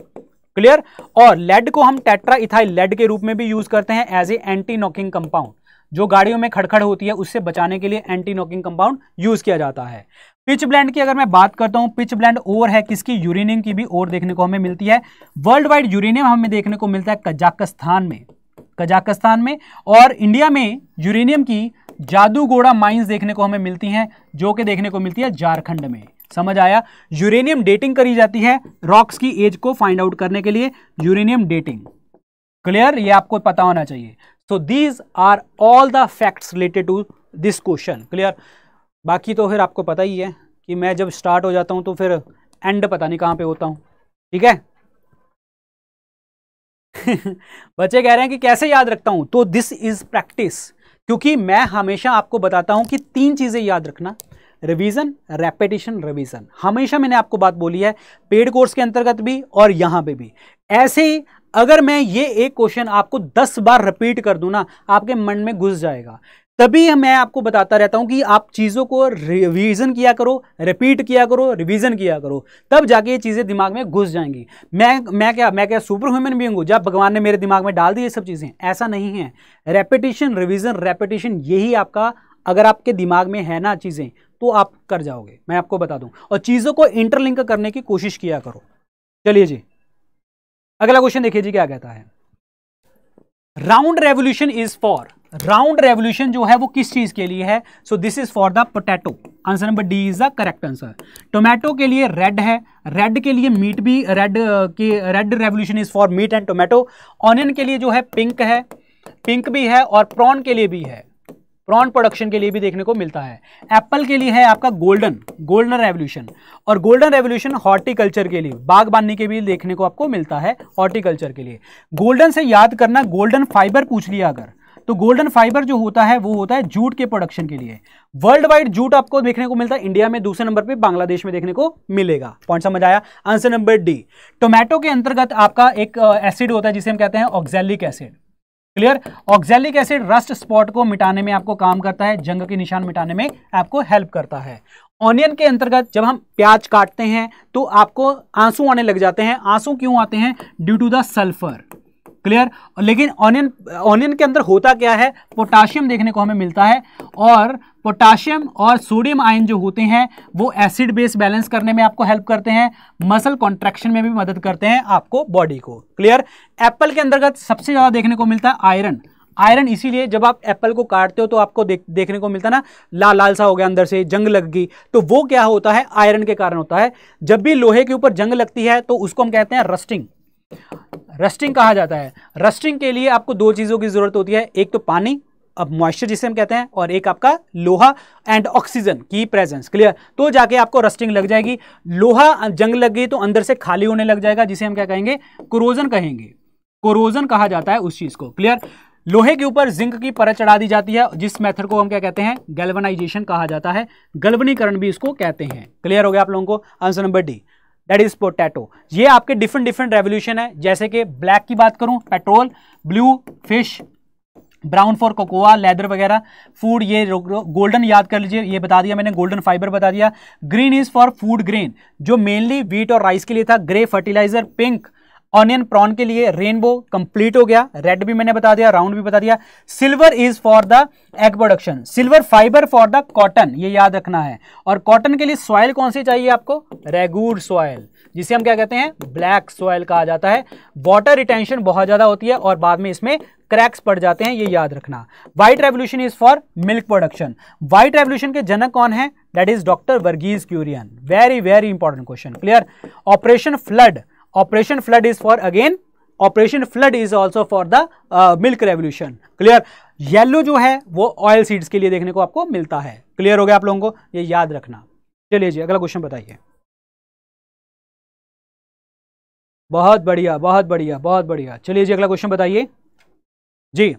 क्लियर। और लेड को हम टेट्रा इथाइल लेड के रूप में भी यूज करते हैं as a anti knocking compound. जो गाड़ियों में खड़खड़ होती है उससे बचाने के लिए एंटी नॉकिंग कंपाउंड यूज किया जाता है। पिच ब्लेंड की अगर मैं बात करता हूं, पिच ब्लेंड और है किसकी? यूरेनियम की भी और देखने को हमें मिलती है। वर्ल्ड वाइड यूरेनियम हमें देखने को मिलता है कजाकिस्तान में। और इंडिया में यूरेनियम की जादूगोड़ा माइंस देखने को हमें मिलती हैं जो कि देखने को मिलती है झारखंड में। समझ आया? यूरेनियम डेटिंग करी जाती है रॉक्स की एज को फाइंड आउट करने के लिए, यूरेनियम डेटिंग। क्लियर। ये आपको पता होना चाहिए। So these are all the facts related to this question. Clear. बाकी तो फिर आपको पता ही है कि मैं जब स्टार्ट हो जाता हूं तो फिर एंड पता नहीं कहां पे होता हूं। ठीक है। बच्चे कह रहे हैं कि कैसे याद रखता हूं, तो दिस इज प्रैक्टिस। क्योंकि मैं हमेशा आपको बताता हूं कि 3 चीजें याद रखना, रिवीजन, रेपिटेशन, रिवीजन। हमेशा मैंने आपको बात बोली है पेड कोर्स के अंतर्गत भी और यहां पे भी। ऐसे ही अगर मैं ये एक क्वेश्चन आपको 10 बार रिपीट कर दूं ना, आपके मन में घुस जाएगा। तभी मैं आपको बताता रहता हूं कि आप चीजों को रिवीजन किया करो, रिपीट किया करो, रिवीजन किया करो, तब जाके ये चीजें दिमाग में घुस जाएंगी। मैं क्या सुपर ह्यूमन बीइंग हूं जब भगवान ने मेरे दिमाग में डाल दी ये सब चीजें? ऐसा नहीं है। रेपिटेशन, रिवीजन, रेपिटेशन, यही आपका, अगर आपके दिमाग में है ना चीजें तो आप कर जाओगे, मैं आपको बता दूं। और चीजों को इंटरलिंक करने की कोशिश किया करो। चलिए जी अगला क्वेश्चन देखिए जी क्या कहता है। Round revolution is for, round revolution जो है वो किस चीज के लिए है? So this is for the potato. Answer number D is the correct answer. Tomato के लिए रेड है, रेड के लिए मीट भी, red revolution is for meet and tomato. Onion के लिए जो है पिंक है, पिंक भी है। और प्रॉन के लिए भी है, प्रॉन प्रोडक्शन के लिए भी देखने को मिलता है। एप्पल के लिए है आपका गोल्डन रेवोल्यूशन। और गोल्डन रेवोल्यूशन हॉर्टिकल्चर के लिए, बागबानी के भी देखने को आपको मिलता है हॉर्टिकल्चर के लिए। गोल्डन से याद करना, गोल्डन फाइबर पूछ लिया अगर, तो गोल्डन फाइबर जो होता है वो होता है जूट के प्रोडक्शन के लिए। वर्ल्ड वाइड जूट आपको देखने को मिलता है इंडिया में, दूसरे नंबर पे बांग्लादेश में देखने को मिलेगा। पॉइंट समझ आया? Answer number D. टोमेटो के अंतर्गत आपका एक एसिड होता है जिसे हम कहते हैं oxalic acid. Clear. Oxalic acid rust spot को मिटाने में आपको काम करता है, जंग के निशान मिटाने में आपको हेल्प करता है। ऑनियन के अंतर्गत जब हम प्याज काटते हैं तो आपको आंसू आने लग जाते हैं। आंसू क्यों आते हैं? Due to the sulphur. Clear. लेकिन ऑनियन के अंदर होता क्या है? पोटाशियम देखने को हमें मिलता है। और पोटाशियम और सोडियम आयन जो होते हैं वो एसिड बेस बैलेंस करने में आपको हेल्प करते हैं, मसल कॉन्ट्रैक्शन में भी मदद करते हैं आपको बॉडी को। क्लियर। एप्पल के अंतर्गत सबसे ज्यादा देखने को मिलता है आयरन। आयरन इसीलिए जब आप एप्पल को काटते हो तो आपको देखने को मिलता है ना, लाल लाल सा हो गया, अंदर से जंग लग गई, तो वो क्या होता है? आयरन के कारण होता है। जब भी लोहे के ऊपर जंग लगती है तो उसको हम कहते हैं रस्टिंग, रस्टिंग कहा जाता है। रस्टिंग के लिए आपको 2 चीजों की जरूरत होती है, एक तो पानी, अब मॉइस्चर जिसे हम कहते हैं, और एक आपका लोहा एंड ऑक्सीजन की प्रेजेंस। क्लियर। तो जाके आपको रस्टिंग लग जाएगी। लोहा जंग लग गई तो अंदर से खाली होने लग जाएगा, जिसे हम क्या कहेंगे? कोरोजन कहेंगे। कोरोजन कहा जाता है उस चीज को। क्लियर। लोहे के ऊपर जिंक की परत चढ़ा दी जाती है, जिस मेथड को हम क्या कहते हैं? गैल्वेनाइजेशन कहा जाता है, गलवनीकरण भी इसको कहते हैं। क्लियर हो गया आप लोगों को? Answer number D, that is potato. ये आपके डिफरेंट रेवोल्यूशन है। जैसे कि ब्लैक की बात करूं petrol, blue fish, brown for cocoa, leather वगैरह, फूड, ये गोल्डन याद कर लीजिए, ये बता दिया मैंने, गोल्डन फाइबर बता दिया। Green is for food grain, जो मेनली व्हीट और राइस के लिए था। Grey fertiliser, pink onion prawn के लिए, रेनबो कंप्लीट हो गया, रेड भी मैंने बता दिया, राउंड भी बता दिया। Silver is for the egg production, silver fibre for the cotton, ये याद रखना है। और कॉटन के लिए सॉइल कौन सी चाहिए आपको? रेगुड सॉइल, जिसे हम क्या कहते हैं? ब्लैक सॉइल कहा जाता है। वाटर रिटेंशन बहुत ज्यादा होती है और बाद में इसमें क्रैक्स पड़ जाते हैं, ये याद रखना। White revolution is for milk production. White revolution के जनक कौन है? That is doctor Verghese Kurien. Very very important question, clear. Operation flood, operation flood is for, again operation flood is also for the milk revolution, clear. Yellow जो है वो oil seeds के लिए देखने को आपको मिलता है। क्लियर हो गया आप लोगों को, ये याद रखना। चलिए जी अगला क्वेश्चन बताइए। बहुत बढ़िया बहुत बढ़िया बहुत बढ़िया। चलिए जी अगला क्वेश्चन बताइए जी।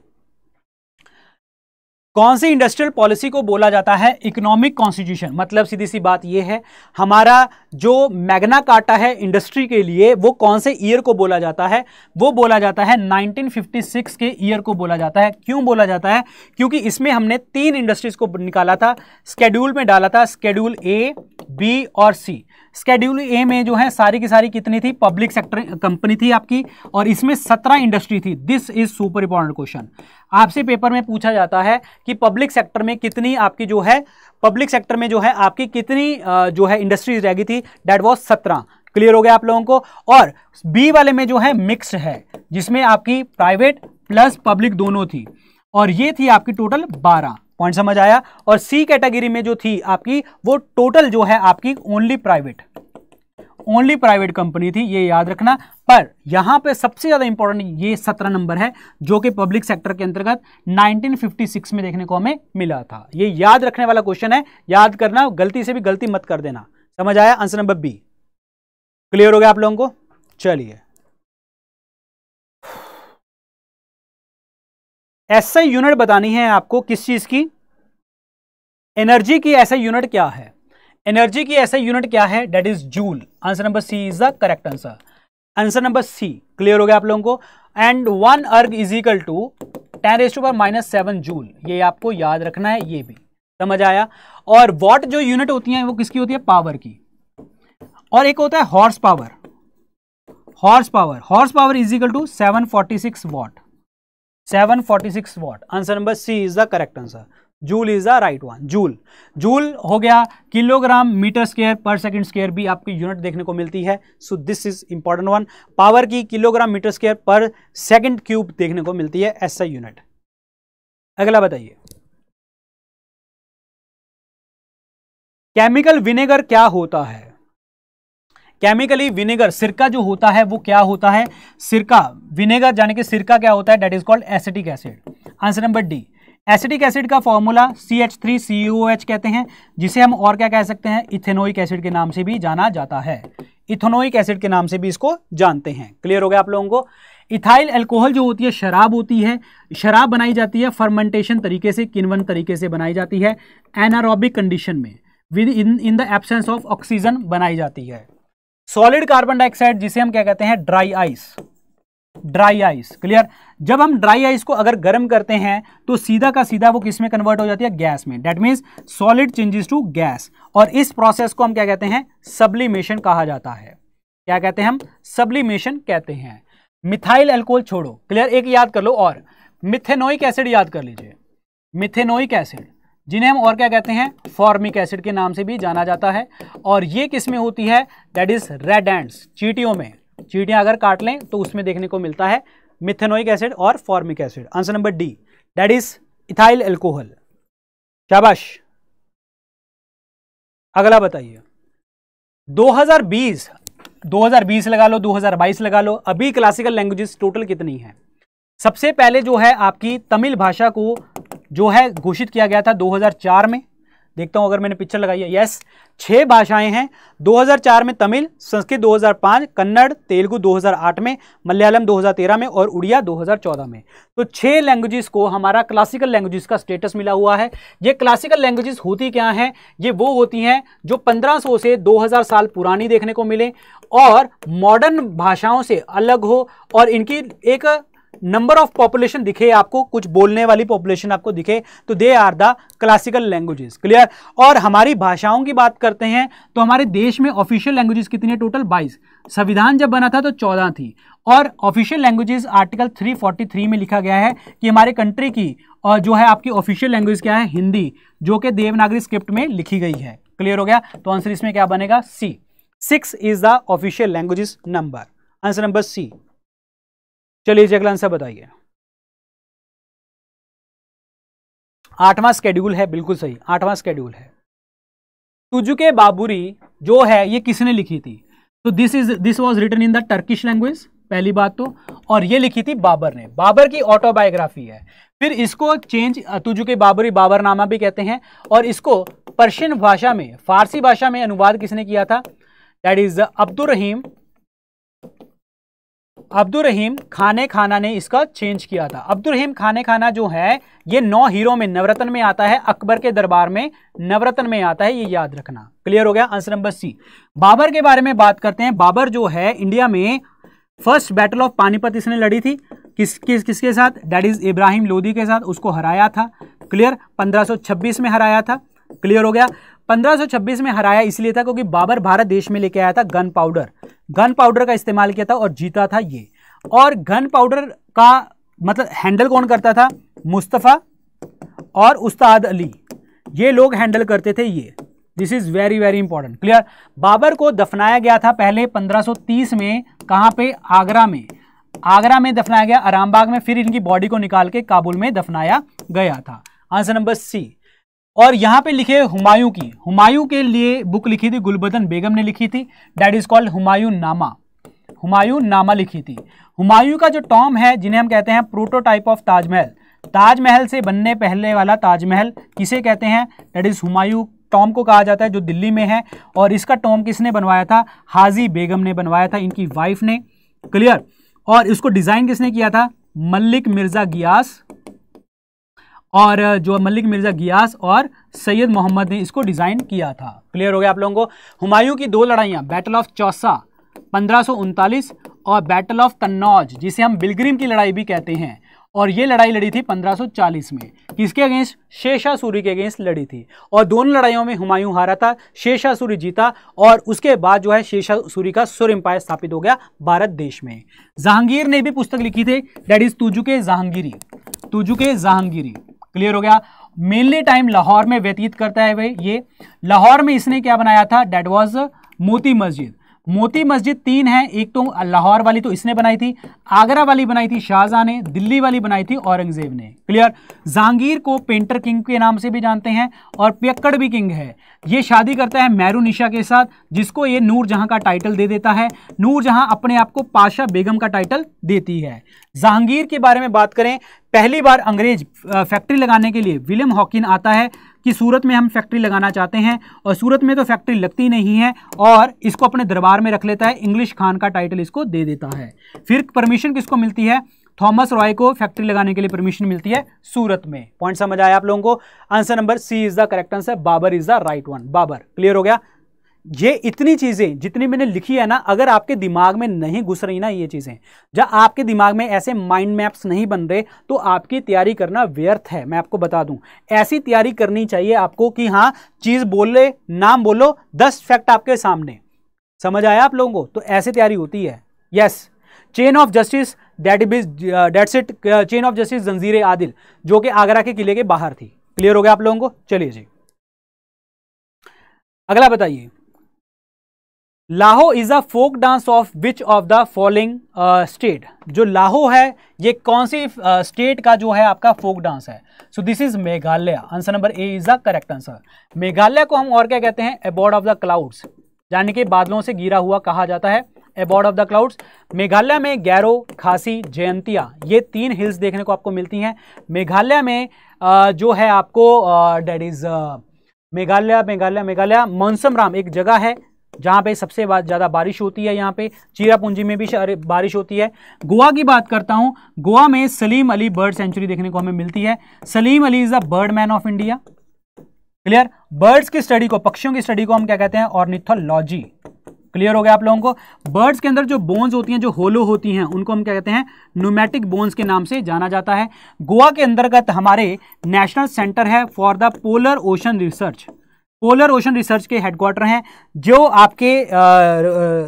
कौन सी इंडस्ट्रियल पॉलिसी को बोला जाता है इकोनॉमिक कॉन्स्टिट्यूशन? मतलब सीधी सी बात यह है, हमारा जो मैग्ना कार्टा है इंडस्ट्री के लिए, वो कौन से ईयर को बोला जाता है? वो बोला जाता है 1956 के ईयर को बोला जाता है। क्यों बोला जाता है? क्योंकि इसमें हमने 3 इंडस्ट्रीज को निकाला था, स्केड्यूल में डाला था, स्केड्यूल ए, बी और सी। स्केड्यूल ए में जो है सारी की सारी कितनी थी? पब्लिक सेक्टर कंपनी थी आपकी, और इसमें 17 इंडस्ट्री थी। This is super important question. आपसे पेपर में पूछा जाता है कि पब्लिक सेक्टर में कितनी आपकी जो है, पब्लिक सेक्टर में जो है आपकी कितनी जो है इंडस्ट्रीज रह गई थी? That was 17। क्लियर हो गया आप लोगों को। और बी वाले में जो है मिक्स्ड है, जिसमें आपकी प्राइवेट प्लस पब्लिक दोनों थी, और ये थी आपकी टोटल 12। पॉइंट समझ आया? और सी कैटेगरी में जो थी आपकी, वो टोटल जो है आपकी ओनली प्राइवेट कंपनी थी, ये याद रखना। पर यहां पे सबसे ज्यादा इंपॉर्टेंट ये 17 नंबर है, जो कि पब्लिक सेक्टर के अंतर्गत 1956 में देखने को हमें मिला था। ये याद रखने वाला क्वेश्चन है, याद करना, गलती से भी गलती मत कर देना। समझ आया? Answer number B. क्लियर हो गया आप लोगों को? चलिए, एसआई यूनिट बतानी है आपको किस चीज की? एनर्जी की एसआई यूनिट क्या है? एनर्जी की एसआई यूनिट क्या है? That is joule. Answer number C is the correct answer. Answer number C. Clear हो गया आप लोगों को? एंड 1 अर्ग इज इक्वल टू 10⁻⁷ जूल, ये आपको याद रखना है, ये भी समझ आया। और वॉट जो यूनिट होती है वो किसकी होती है? पावर की। और एक होता है horsepower. Horsepower is equal to 746 watt. 746 watt. Answer number C is the correct answer. Joule is the right one. Joule हो गया। Kilogram metre square per second square भी आपकी यूनिट देखने को मिलती है। So this is important one. Power की kilogram metre square per second cube देखने को मिलती है, एसआई यूनिट। अगला बताइए, केमिकल विनेगर क्या होता है? केमिकली विनेगर, सिरका जो होता है वो क्या होता है? सिरका, विनेगर जाने के सिरका क्या होता है? That is called acetic acid. Answer number D. Acetic acid का फॉर्मूला CH3COOH कहते हैं, जिसे हम और क्या कह सकते हैं? इथेनोइक एसिड के नाम से भी जाना जाता है। इथेनोइक एसिड के नाम से भी इसको जानते हैं। क्लियर हो गया आप लोगों को? इथाइल अल्कोहल जो होती है, शराब होती है। शराब बनाई जाती है फर्मेंटेशन तरीके से, किण्वन तरीके से बनाई जाती है, एनारोबिक कंडीशन में, with in the absence of oxygen बनाई जाती है। सॉलिड कार्बन डाइऑक्साइड, जिसे हम क्या कहते हैं? Dry ice. Dry ice, clear. जब हम ड्राई आइस को अगर गर्म करते हैं तो सीधा का सीधा वो किस में कन्वर्ट हो जाती है? गैस में। That means solid changes to gas. और इस प्रोसेस को हम क्या कहते हैं? सब्लिमेशन कहा जाता है। क्या कहते हैं हम? सब्लिमेशन कहते हैं। मिथाइल अल्कोहल छोड़ो, क्लियर। एक याद कर लो, और मिथेनोइक एसिड याद कर लीजिए। मिथेनोइक एसिड, जिन्हें हम और क्या कहते हैं? फॉर्मिक एसिड के नाम से भी जाना जाता है। और ये किस में होती है? दैट इज रेड एंड्स, चींटियों में। चींटियां अगर काट लें तो उसमें देखने को मिलता है मिथेनोइक एसिड और formic acid. Answer number D, that is ethyl alcohol. शाबाश। अगला बताइए, 2020 लगा लो, 2022 लगा लो, अभी क्लासिकल लैंग्वेजेस टोटल कितनी है? सबसे पहले जो है आपकी तमिल भाषा को जो है घोषित किया गया था 2004 में। देखता हूं अगर मैंने पिक्चर लगाई है। यस, 6 भाषाएं हैं 2004 में। तमिल, संस्कृत 2005, कन्नड़ तेलुगु 2008 में, मलयालम 2013 में और उड़िया 2014 में। तो 6 लैंग्वेजेस को हमारा क्लासिकल लैंग्वेजेस का स्टेटस मिला हुआ है। ये क्लासिकल लैंग्वेजेस होती क्या हैं? ये वो होती हैं जो 1500 से 2000 साल पुरानी देखने को मिले और मॉडर्न भाषाओं से अलग हो, और इनकी एक नंबर ऑफ पॉपुलेशन दिखे आपको, कुछ बोलने वाली पॉपुलेशन आपको दिखे, तो they are the classical languages. Clear. और हमारी भाषाओं की बात करते हैं तो हमारे देश में ऑफिशियल लैंग्वेजेस कितनी है? टोटल 22। संविधान जब बना था तो 14 थी। और ऑफिशियल लैंग्वेजेस आर्टिकल 343 में लिखा गया है कि हमारे कंट्री की और जो है आपकी ऑफिशियल लैंग्वेज क्या है? हिंदी, जो कि देवनागरी स्क्रिप्ट में लिखी गई है। क्लियर हो गया। तो आंसर इसमें क्या बनेगा? C. 6 is the official languages number. Answer number C. चलिए अगला आंसर बताइए। 8वां शेड्यूल है, बिल्कुल सही, 8वां शेड्यूल है। तुजुके बाबुरी जो है ये किसने लिखी थी? तो this was written in the Turkish language, पहली बात तो। और ये लिखी थी बाबर ने, बाबर की ऑटोबायोग्राफी है। फिर इसको चेंज तुजुके बाबरी, बाबरनामा भी कहते हैं। और इसको पर्शियन भाषा में, फारसी भाषा में अनुवाद किसने किया था? दैट इज अब्दुर रहीम खाने खाना ने इसका चेंज किया था। अब्दुर रहीम खाने खाना जो है ये 9 हीरो में नवरत्न में आता है, अकबर के दरबार में नवरत्न में आता है, ये याद रखना। क्लियर हो गया। आंसर नंबर सी। बाबर के बारे में बात करते हैं। बाबर जो है इंडिया में फर्स्ट बैटल ऑफ पानीपत इसने लड़ी थी, किसके साथ? दैट इज इब्राहिम लोदी के साथ, उसको हराया था। क्लियर। 1526 में हराया था। क्लियर हो गया। 1526 में हराया इसलिए था क्योंकि बाबर भारत देश में लेके आया था गन पाउडर का इस्तेमाल किया था और जीता था ये। और गन पाउडर का मतलब हैंडल कौन करता था? मुस्तफा और उस्ताद अली, ये लोग हैंडल करते थे ये। This is very very important. Clear. Babur को दफनाया गया था पहले 1530 में, कहां पे? आगरा में दफनाया गया, आरामबाग में। फिर इनकी बॉडी को निकाल के काबुल में दफनाया गया था। Answer number C. और यहां पे लिखे हुमायूं की, हुमायूं के लिए बुक लिखी थी गुलबदन बेगम ने लिखी थी, दैट इज कॉल्ड हुमायूं नामा लिखी थी। हुमायूं का जो टॉम है, जिन्हें हम कहते हैं प्रोटोटाइप ऑफ ताजमहल, ताजमहल से बनने पहले वाला ताजमहल किसे कहते हैं? दैट इज हुमायूं टॉम को कहा जाता है, जो दिल्ली में है। और इसका टॉम किसने बनवाया था? हाजी बेगम ने बनवाया था, इनकी वाइफ ने। क्लियर। और इसको डिजाइन किसने किया था? मलिक मिर्जा गियास, और जो मलिक मिर्जा गियास और सैयद मोहम्मद ने इसको डिजाइन किया था। क्लियर हो गया आप लोगों को। हुमायूं की 2 लड़ाइयां, बैटल ऑफ चौसा 1539 और बैटल ऑफ कन्नौज, जिसे हम बिलग्रिम की लड़ाई भी कहते हैं, और ये लड़ाई लड़ी थी 1540 में। किसके अगेंस्ट? शेरशाह सूरी के अगेंस्ट लड़ी थी। और दोनों लड़ाइयों में हुमायूं हारा था, शेरशाह सूरी जीता। और उसके बाद जो है शेरशाह सूरी का सुर एम्पायर स्थापित हो गया भारत देश में। जहांगीर ने भी पुस्तक लिखी थी, that is Tuzuke Jahangiri. Clear हो गया। मेनली टाइम लाहौर में व्यतीत करता है भाई ये। लाहौर में इसने क्या बनाया था? दैट वाज मोती मस्जिद 3 है, एक तो लाहौर वाली तो इसने बनाई थी, आगरा वाली बनाई थी शाहजहां ने, दिल्ली वाली बनाई थी औरंगजेब ने। क्लियर। जहांगीर को पेंटर किंग के नाम से भी जानते हैं और पियक्कड़ भी किंग है। ये शादी करता है मैरूनिशा के साथ, जिसको ये नूरजहां का टाइटल दे देता है। नूरजहां अपने आप को पाशा बेगम का टाइटल देती है। जहांगीर के बारे में बात करें, पहली बार अंग्रेज फैक्ट्री लगाने के लिए विलियम हॉकिन आता है कि सूरत में हम फैक्ट्री लगाना चाहते हैं, और सूरत में तो फैक्ट्री लगती नहीं है, और इसको अपने दरबार में रख लेता है, इंग्लिश खान का टाइटल इसको दे देता है। फिर परमिशन किसको मिलती है? थॉमस रॉय को फैक्ट्री लगाने के लिए परमिशन मिलती है सूरत में। पॉइंट समझ आया आप लोगों को? Answer number C is the correct answer. Babur is the right one. Babur. Clear हो गया। ये इतनी चीजें जितनी मैंने लिखी है ना, अगर आपके दिमाग में नहीं घुस रही ना ये चीजें, जब आपके दिमाग में ऐसे माइंड मैप्स नहीं बन रहे, तो आपकी तैयारी करना व्यर्थ है। मैं आपको बता दूं, ऐसी तैयारी करनी चाहिए आपको कि हाँ चीज बोले, नाम बोलो, 10 फैक्ट आपके सामने। समझ आया आप लोगों को? तो ऐसी तैयारी होती है। Yes. Chain of justice, that's it. Chain of justice जंजीर आदिल, जो कि आगरा के किले के बाहर थी। क्लियर हो गया आप लोगों को? चलिए जी अगला बताइए। Laho is a folk dance of which of the following state? जो लाहो है ये कौन सी स्टेट का जो है आपका फोक डांस है? So this is Meghalaya. Answer number A is the correct answer. Meghalaya को हम और क्या कहते हैं? अबॉर्ड ऑफ द क्लाउड्स, यानी कि बादलों से घिरा हुआ कहा जाता है, अबॉर्ड ऑफ द क्लाउड्स। मेघालय में गैरो, खासी, जयंतिया, ये 3 हिल्स देखने को आपको मिलती हैं। मेघालय में जो है आपको डेट इज मेघालय मौसमराम एक जगह है जहां पे सबसे ज्यादा बारिश होती है। यहाँ पे चीरापूंजी में भी बारिश होती है। गोवा की बात करता हूं, गोवा में सलीम अली बर्ड सेंचुरी देखने को हमें मिलती है। Salim Ali is the bird man of India. Clear. Birds की स्टडी को, पक्षियों की स्टडी को हम क्या कहते हैं? ऑर्निथोलॉजी। क्लियर हो गया आप लोगों को। बर्ड्स के अंदर जो बोन्स होती हैं, जो होलो होती हैं, उनको हम क्या कहते हैं, न्यूमेटिक बोन्स के नाम से जाना जाता है। गोवा के अंतर्गत हमारे नेशनल सेंटर है for the polar ocean research, polar ocean research के हेडक्वार्टर हैं जो आपके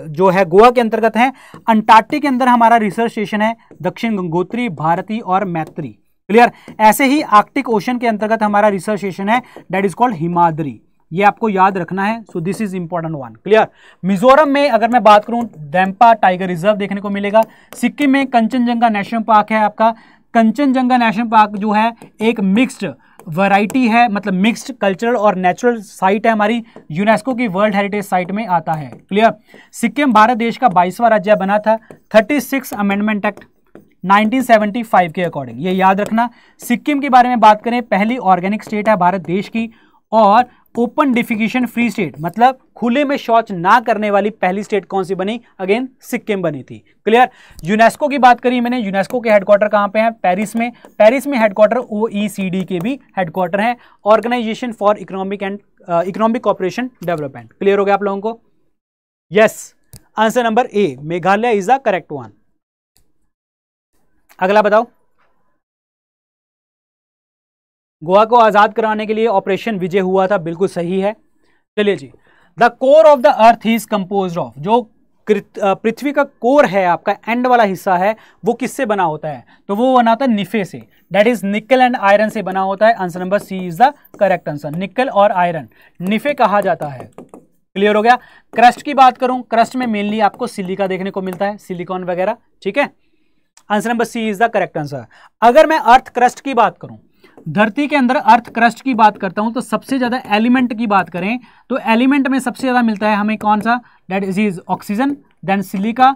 जो है गोवा के अंतर्गत हैं। अंटार्कटिक के अंदर हमारा रिसर्च स्टेशन है दक्षिण गंगोत्री, भारती और मैत्री। क्लियर। ऐसे ही आर्कटिक ओशन के अंतर्गत हमारा रिसर्च स्टेशन है दैट इज कॉल्ड हिमाद्री, ये आपको याद रखना है। So this is important one. Clear. Mizoram में अगर मैं बात करूं डेम्पा टाइगर रिजर्व देखने को मिलेगा। सिक्किम में कंचनजंगा नेशनल पार्क है आपका। कंचनजंगा नेशनल पार्क जो है एक मिक्स्ड वैरायटी है, मतलब मिक्स्ड कल्चरल और नेचुरल साइट है हमारी, यूनेस्को की वर्ल्ड हेरिटेज साइट में आता है। क्लियर। सिक्किम भारत देश का 22वां राज्य बना था 36 अमेंडमेंट एक्ट 1975 के अकॉर्डिंग, ये याद रखना। सिक्किम के बारे में बात करें, पहली ऑर्गेनिक स्टेट है भारत देश की, और ओपन डिफिकेशन फ्री स्टेट, मतलब खुले में शौच ना करने वाली पहली स्टेट कौन सी बनी, अगेन सिक्किम बनी थी। क्लियर। यूनेस्को की बात करी मैंने, यूनेस्को के हेडक्वार्टर कहां पे हैं, पेरिस में। पेरिस में हेडक्वार्टर OECD के भी हेडक्वार्टर हैं, organisation for economic cooperation development. Clear हो गया आप लोगों को। Yes, answer number A, Meghalaya is the correct one. अगला बताओ। गोवा को आजाद कराने के लिए ऑपरेशन विजय हुआ था, बिल्कुल सही है। चलिए जी। The core of the earth is composed of, जो पृथ्वी का कोर है आपका एंड वाला हिस्सा है, वो किससे बना होता है, तो वो बना होता है निफे से, that is nickel and iron से बना होता है। Answer number C is the correct answer. Nickel और आयरन निफे कहा जाता है। क्लियर हो गया। क्रस्ट की बात करूं, क्रस्ट में मेनली आपको सिलिका देखने को मिलता है, सिलिकॉन वगैरह। ठीक है, answer number C is the correct answer. अगर मैं अर्थ क्रस्ट की बात करूं, धरती के अंदर अर्थ क्रस्ट की बात करता हूं, तो सबसे ज्यादा एलिमेंट की बात करें तो एलिमेंट में सबसे ज्यादा मिलता है हमें कौन सा, that is oxygen, then silica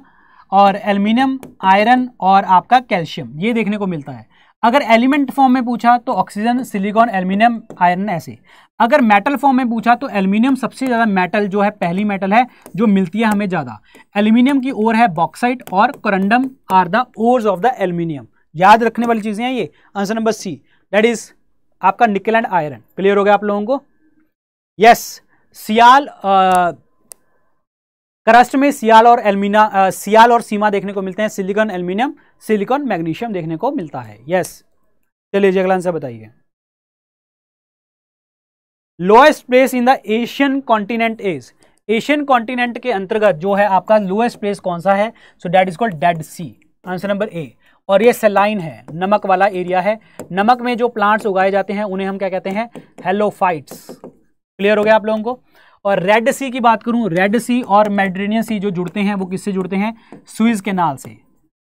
और एल्यूमिनियम, आयरन और आपका कैल्शियम, ये देखने को मिलता है। अगर एलिमेंट फॉर्म में पूछा तो ऑक्सीजन, सिलिकॉन, एल्यूमिनियम, आयरन ऐसे। अगर मेटल फॉर्म में पूछा तो एल्यूमिनियम सबसे ज्यादा मेटल जो है, पहली मेटल है जो मिलती है हमें ज्यादा। एल्यूमिनियम की ओर है बॉक्साइट और corundum are the ores of the aluminium. याद रखने वाली चीजें हैं ये। Answer number C that is आपका निकल एंड आयरन। क्लियर हो गया आप लोगों को। यस, सियाल क्रस्ट में सियाल और सियाल और सीमा देखने को मिलते हैं, सिलिकॉन, एल्यूमिनियम, सिलिकॉन, मैग्नीशियम देखने को मिलता है। यस, चलिए जी अगला आंसर बताइए। Lowest place in the Asian continent is, Asian continent के अंतर्गत जो है आपका लोएस्ट प्लेस कौन सा है, so that is called Dead Sea. Answer number A. और ये सलाइन है, नमक वाला एरिया है। नमक में जो प्लांट्स उगाए जाते हैं उन्हें हम क्या कहते हैं, हेलोफाइट्स। क्लियर हो गया आप लोगों को। और रेड सी की बात करूं, रेड सी और मेडिटेरेनियन सी जो जुड़ते हैं वो किससे जुड़ते हैं, सुइज कैनाल से,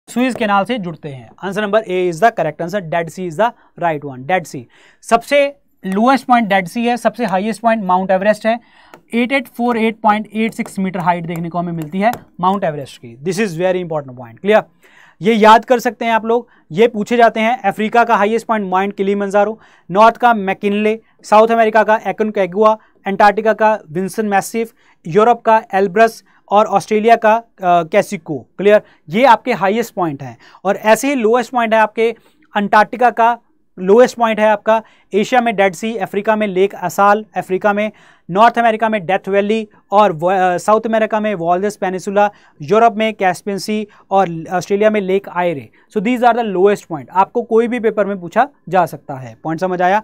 सुइज कैनाल से जुड़ते हैं। Answer number A is the correct answer. Dead Sea is the right one. Dead Sea सबसे लोएस्ट पॉइंट डेड सी है, सबसे हाईएस्ट पॉइंट माउंट एवरेस्ट है। 8848.86 मीटर हाइट देखने को हमें मिलती है माउंट एवरेस्ट की। This is very important point. Clear, ये याद कर सकते हैं आप लोग, ये पूछे जाते हैं। अफ्रीका का highest point mount Kilimanjaro, north का मैकिनले, साउथ अमेरिका का एकोनकागुआ, अंटार्कटिका का विंसन मैसिव, यूरोप का एल्ब्रस और ऑस्ट्रेलिया का कैसिको। क्लियर, ये आपके हाईएस्ट पॉइंट हैं। और ऐसे ही लोएस्ट पॉइंट है आपके अंटार्कटिका का, लोएस्ट पॉइंट है आपका एशिया में डेड सी, अफ्रीका में लेक असाल, अफ्रीका में, नॉर्थ अमेरिका में डेथ वैली और साउथ अमेरिका में वॉल्डेस पेनिसुला, यूरोप में कैस्पियन सी और ऑस्ट्रेलिया में Lake Eyre. So these are the lowest point. आपको कोई भी पेपर में पूछा जा सकता है। पॉइंट समझ आया।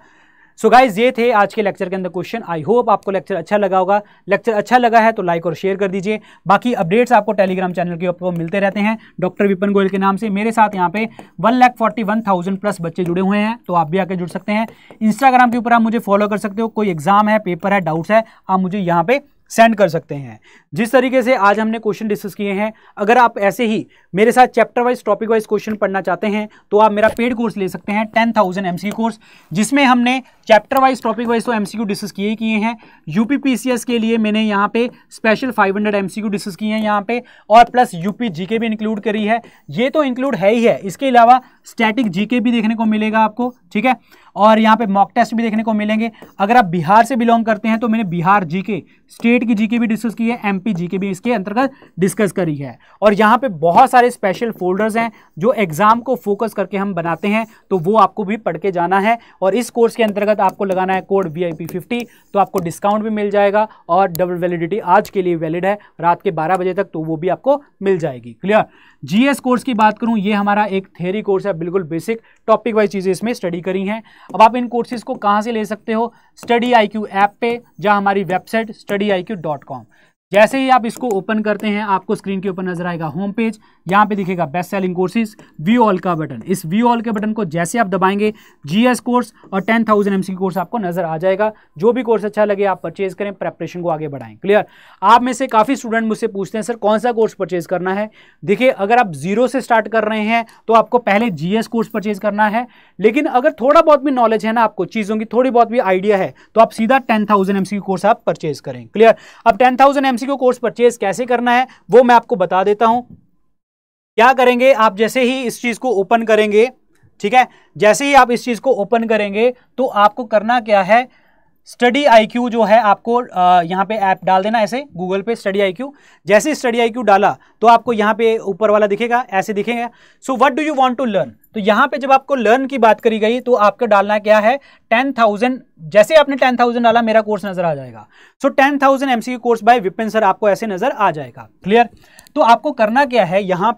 सो गाइज ये थे आज के लेक्चर के अंदर क्वेश्चन। आई होप आपको लेक्चर अच्छा लगा होगा। लेक्चर अच्छा लगा है तो लाइक और शेयर कर दीजिए। बाकी अपडेट्स आपको टेलीग्राम चैनल के ऊपर मिलते रहते हैं डॉक्टर विपिन गोयल के नाम से। मेरे साथ यहाँ पे 1,41,000 प्लस बच्चे जुड़े हुए हैं, तो आप भी आके जुड़ सकते हैं। इंस्टाग्राम के ऊपर आप मुझे फॉलो कर सकते हो। कोई एग्जाम है, पेपर है, डाउट्स है, आप मुझे यहाँ पे सेंड कर सकते हैं। जिस तरीके से आज हमने क्वेश्चन डिस्कस किए हैं, अगर आप ऐसे ही मेरे साथ chapter wise, topic wise question पढ़ना चाहते हैं तो आप मेरा पेड कोर्स ले सकते हैं 10,000 MCQ कोर्स, जिसमें हमने चैप्टर वाइज, टॉपिक वाइज तो MCQ डिस्कस किए हैं। यूपी PCS के लिए मैंने यहाँ पे स्पेशल 500 MCQ डिस्कस किए हैं यहाँ पे, और प्लस यूपी GK भी इंक्लूड करी है। ये तो इंक्लूड है ही है, इसके अलावा स्टैटिक GK भी देखने को मिलेगा आपको। ठीक है, और यहाँ पे मॉक टेस्ट भी देखने को मिलेंगे। अगर आप बिहार से बिलोंग करते हैं तो मैंने बिहार जीके, स्टेट की जीके भी डिस्कस की है, एमपी जीके भी इसके अंतर्गत डिस्कस करी है। और यहाँ पे बहुत सारे स्पेशल फोल्डर्स हैं जो एग्जाम को फोकस करके हम बनाते हैं, तो वो आपको भी पढ़ के जाना है। और इस कोर्स के अंतर्गत आपको लगाना है कोड VIP50, तो आपको डिस्काउंट भी मिल जाएगा और डबल वैलिडिटी आज के लिए वैलिड है रात के 12 बजे तक, तो वो भी आपको मिल जाएगी। क्लियर। GS कोर्स की बात करूं, ये हमारा एक थ्योरी कोर्स है, बिल्कुल बेसिक टॉपिक वाइज चीजें इसमें स्टडी करी हैं। अब आप इन कोर्सेज को कहां से ले सकते हो? StudyIQ ऐप पे, जहां हमारी वेबसाइट studyiq.com। जैसे ही आप इसको ओपन करते हैं आपको स्क्रीन के ऊपर नजर आएगा होम पेज, यहाँ पे दिखेगा best selling courses, view all का बटन। इस व्यू ऑल के बटन को जैसे आप दबाएंगे GS कोर्स और 10,000 MCQ कोर्स आपको नजर आ जाएगा। जो भी कोर्स अच्छा लगे आप परचेज करें, प्रेपरेशन को आगे बढ़ाएं। क्लियर। आप में से काफी स्टूडेंट मुझसे पूछते हैं सर कौन सा कोर्स परचेज करना है। देखिए, अगर आप जीरो से स्टार्ट कर रहे हैं तो आपको पहले GS कोर्स परचेज करना है, लेकिन अगर थोड़ा बहुत भी नॉलेज है ना, आपको चीजों की थोड़ी बहुत भी आइडिया है, तो आप सीधा 10,000 MCQ कोर्स आप परचेज करें। क्लियर। अब 10,000 MCQ कोर्स परचेज कैसे करना है वो मैं आपको बता देता हूं। क्या करेंगे आप, जैसे ही इस चीज को ओपन करेंगे, ठीक है, जैसे ही आप इस चीज को ओपन करेंगे तो आपको करना क्या है, StudyIQ जो है आपको यहाँ पे ऐप डाल देना, ऐसे गूगल पे StudyIQ। जैसे StudyIQ डाला तो आपको यहाँ पे ऊपर वाला दिखेगा, ऐसे दिखेगा। So what do you want to learn, तो यहाँ पे जब आपको लर्न की बात करी गई तो आपको डालना क्या है 10,000। जैसे आपने 10,000 डाला मेरा कोर्स नजर आ जाएगा। So 10,000 MCQ course by Vipin sir आपको ऐसे नजर आ जाएगा। क्लियर। तो आपको करना क्या है, यहाँ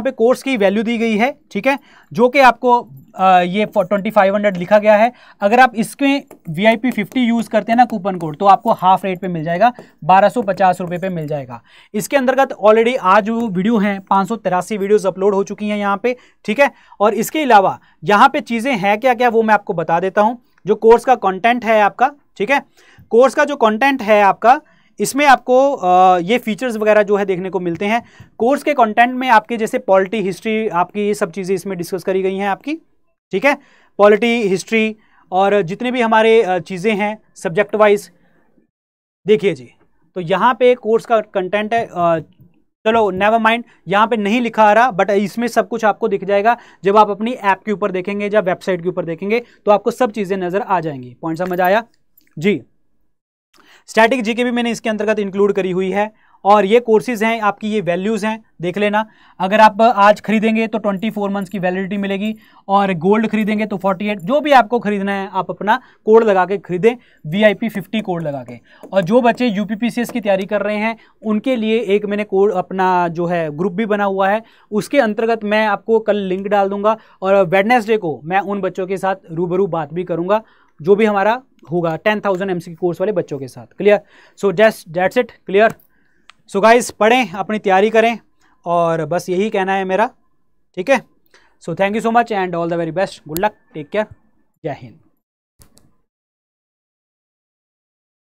पे कोर्स की वैल्यू दी गई है, ठीक है, जो कि आपको ये 2500 लिखा गया है। अगर आप इसके VIP50 यूज करते हैं ना कूपन कोड, तो आपको हाफ रेट पे मिल जाएगा, 1250 रुपए पे मिल जाएगा। इसके अंतर्गत ऑलरेडी आज जो वीडियो हैं 583 वीडियोस अपलोड हो चुकी हैं यहाँ पे, ठीक है। और इसके अलावा यहाँ पे चीजें हैं क्या क्या वो मैं आपको बता देता हूँ। जो कोर्स का कंटेंट है आपका, ठीक है, कोर्स का जो कंटेंट है आपका, इसमें आपको ये फीचर्स वगैरह जो है देखने को मिलते हैं। कोर्स के कंटेंट में आपके जैसे पॉलिटी, हिस्ट्री, आपकी ये सब चीज़ें इसमें डिस्कस करी गई हैं आपकी, ठीक है, पॉलिटी, हिस्ट्री और जितने भी हमारे चीज़ें हैं सब्जेक्ट वाइज। देखिए जी, तो यहाँ पे कोर्स का कंटेंट है, चलो नेवर माइंड, यहाँ पे नहीं लिखा आ रहा, बट इसमें सब कुछ आपको दिख जाएगा। जब आप अपनी ऐप के ऊपर देखेंगे या वेबसाइट के ऊपर देखेंगे तो आपको सब चीज़ें नज़र आ जाएंगी। पॉइंट समझ आया जी। स्टैटिक जीके भी मैंने इसके अंतर्गत इंक्लूड करी हुई है। और ये कोर्सेज हैं आपकी, ये वैल्यूज़ हैं, देख लेना। अगर आप आज खरीदेंगे तो 24 मंथ्स की वैलिडिटी मिलेगी, और गोल्ड खरीदेंगे तो 48। जो भी आपको खरीदना है आप अपना कोड लगा के खरीदें, VIP50 कोड लगा के। और जो बच्चे UPPCS की तैयारी कर रहे हैं उनके लिए एक मैंने कोड अपना जो है ग्रुप भी बना हुआ है, उसके अंतर्गत मैं आपको कल लिंक डाल दूंगा। और वेडनेसडे को मैं उन बच्चों के साथ रूबरू बात भी करूँगा जो भी हमारा होगा 10,000 MCQ कोर्स वाले बच्चों के साथ। Clear. So that's it. Clear. So guys, पढ़ें, अपनी तैयारी करें, और बस यही कहना है मेरा, ठीक है। So thank you so much and all the very best, good luck, take care, Jai Hind.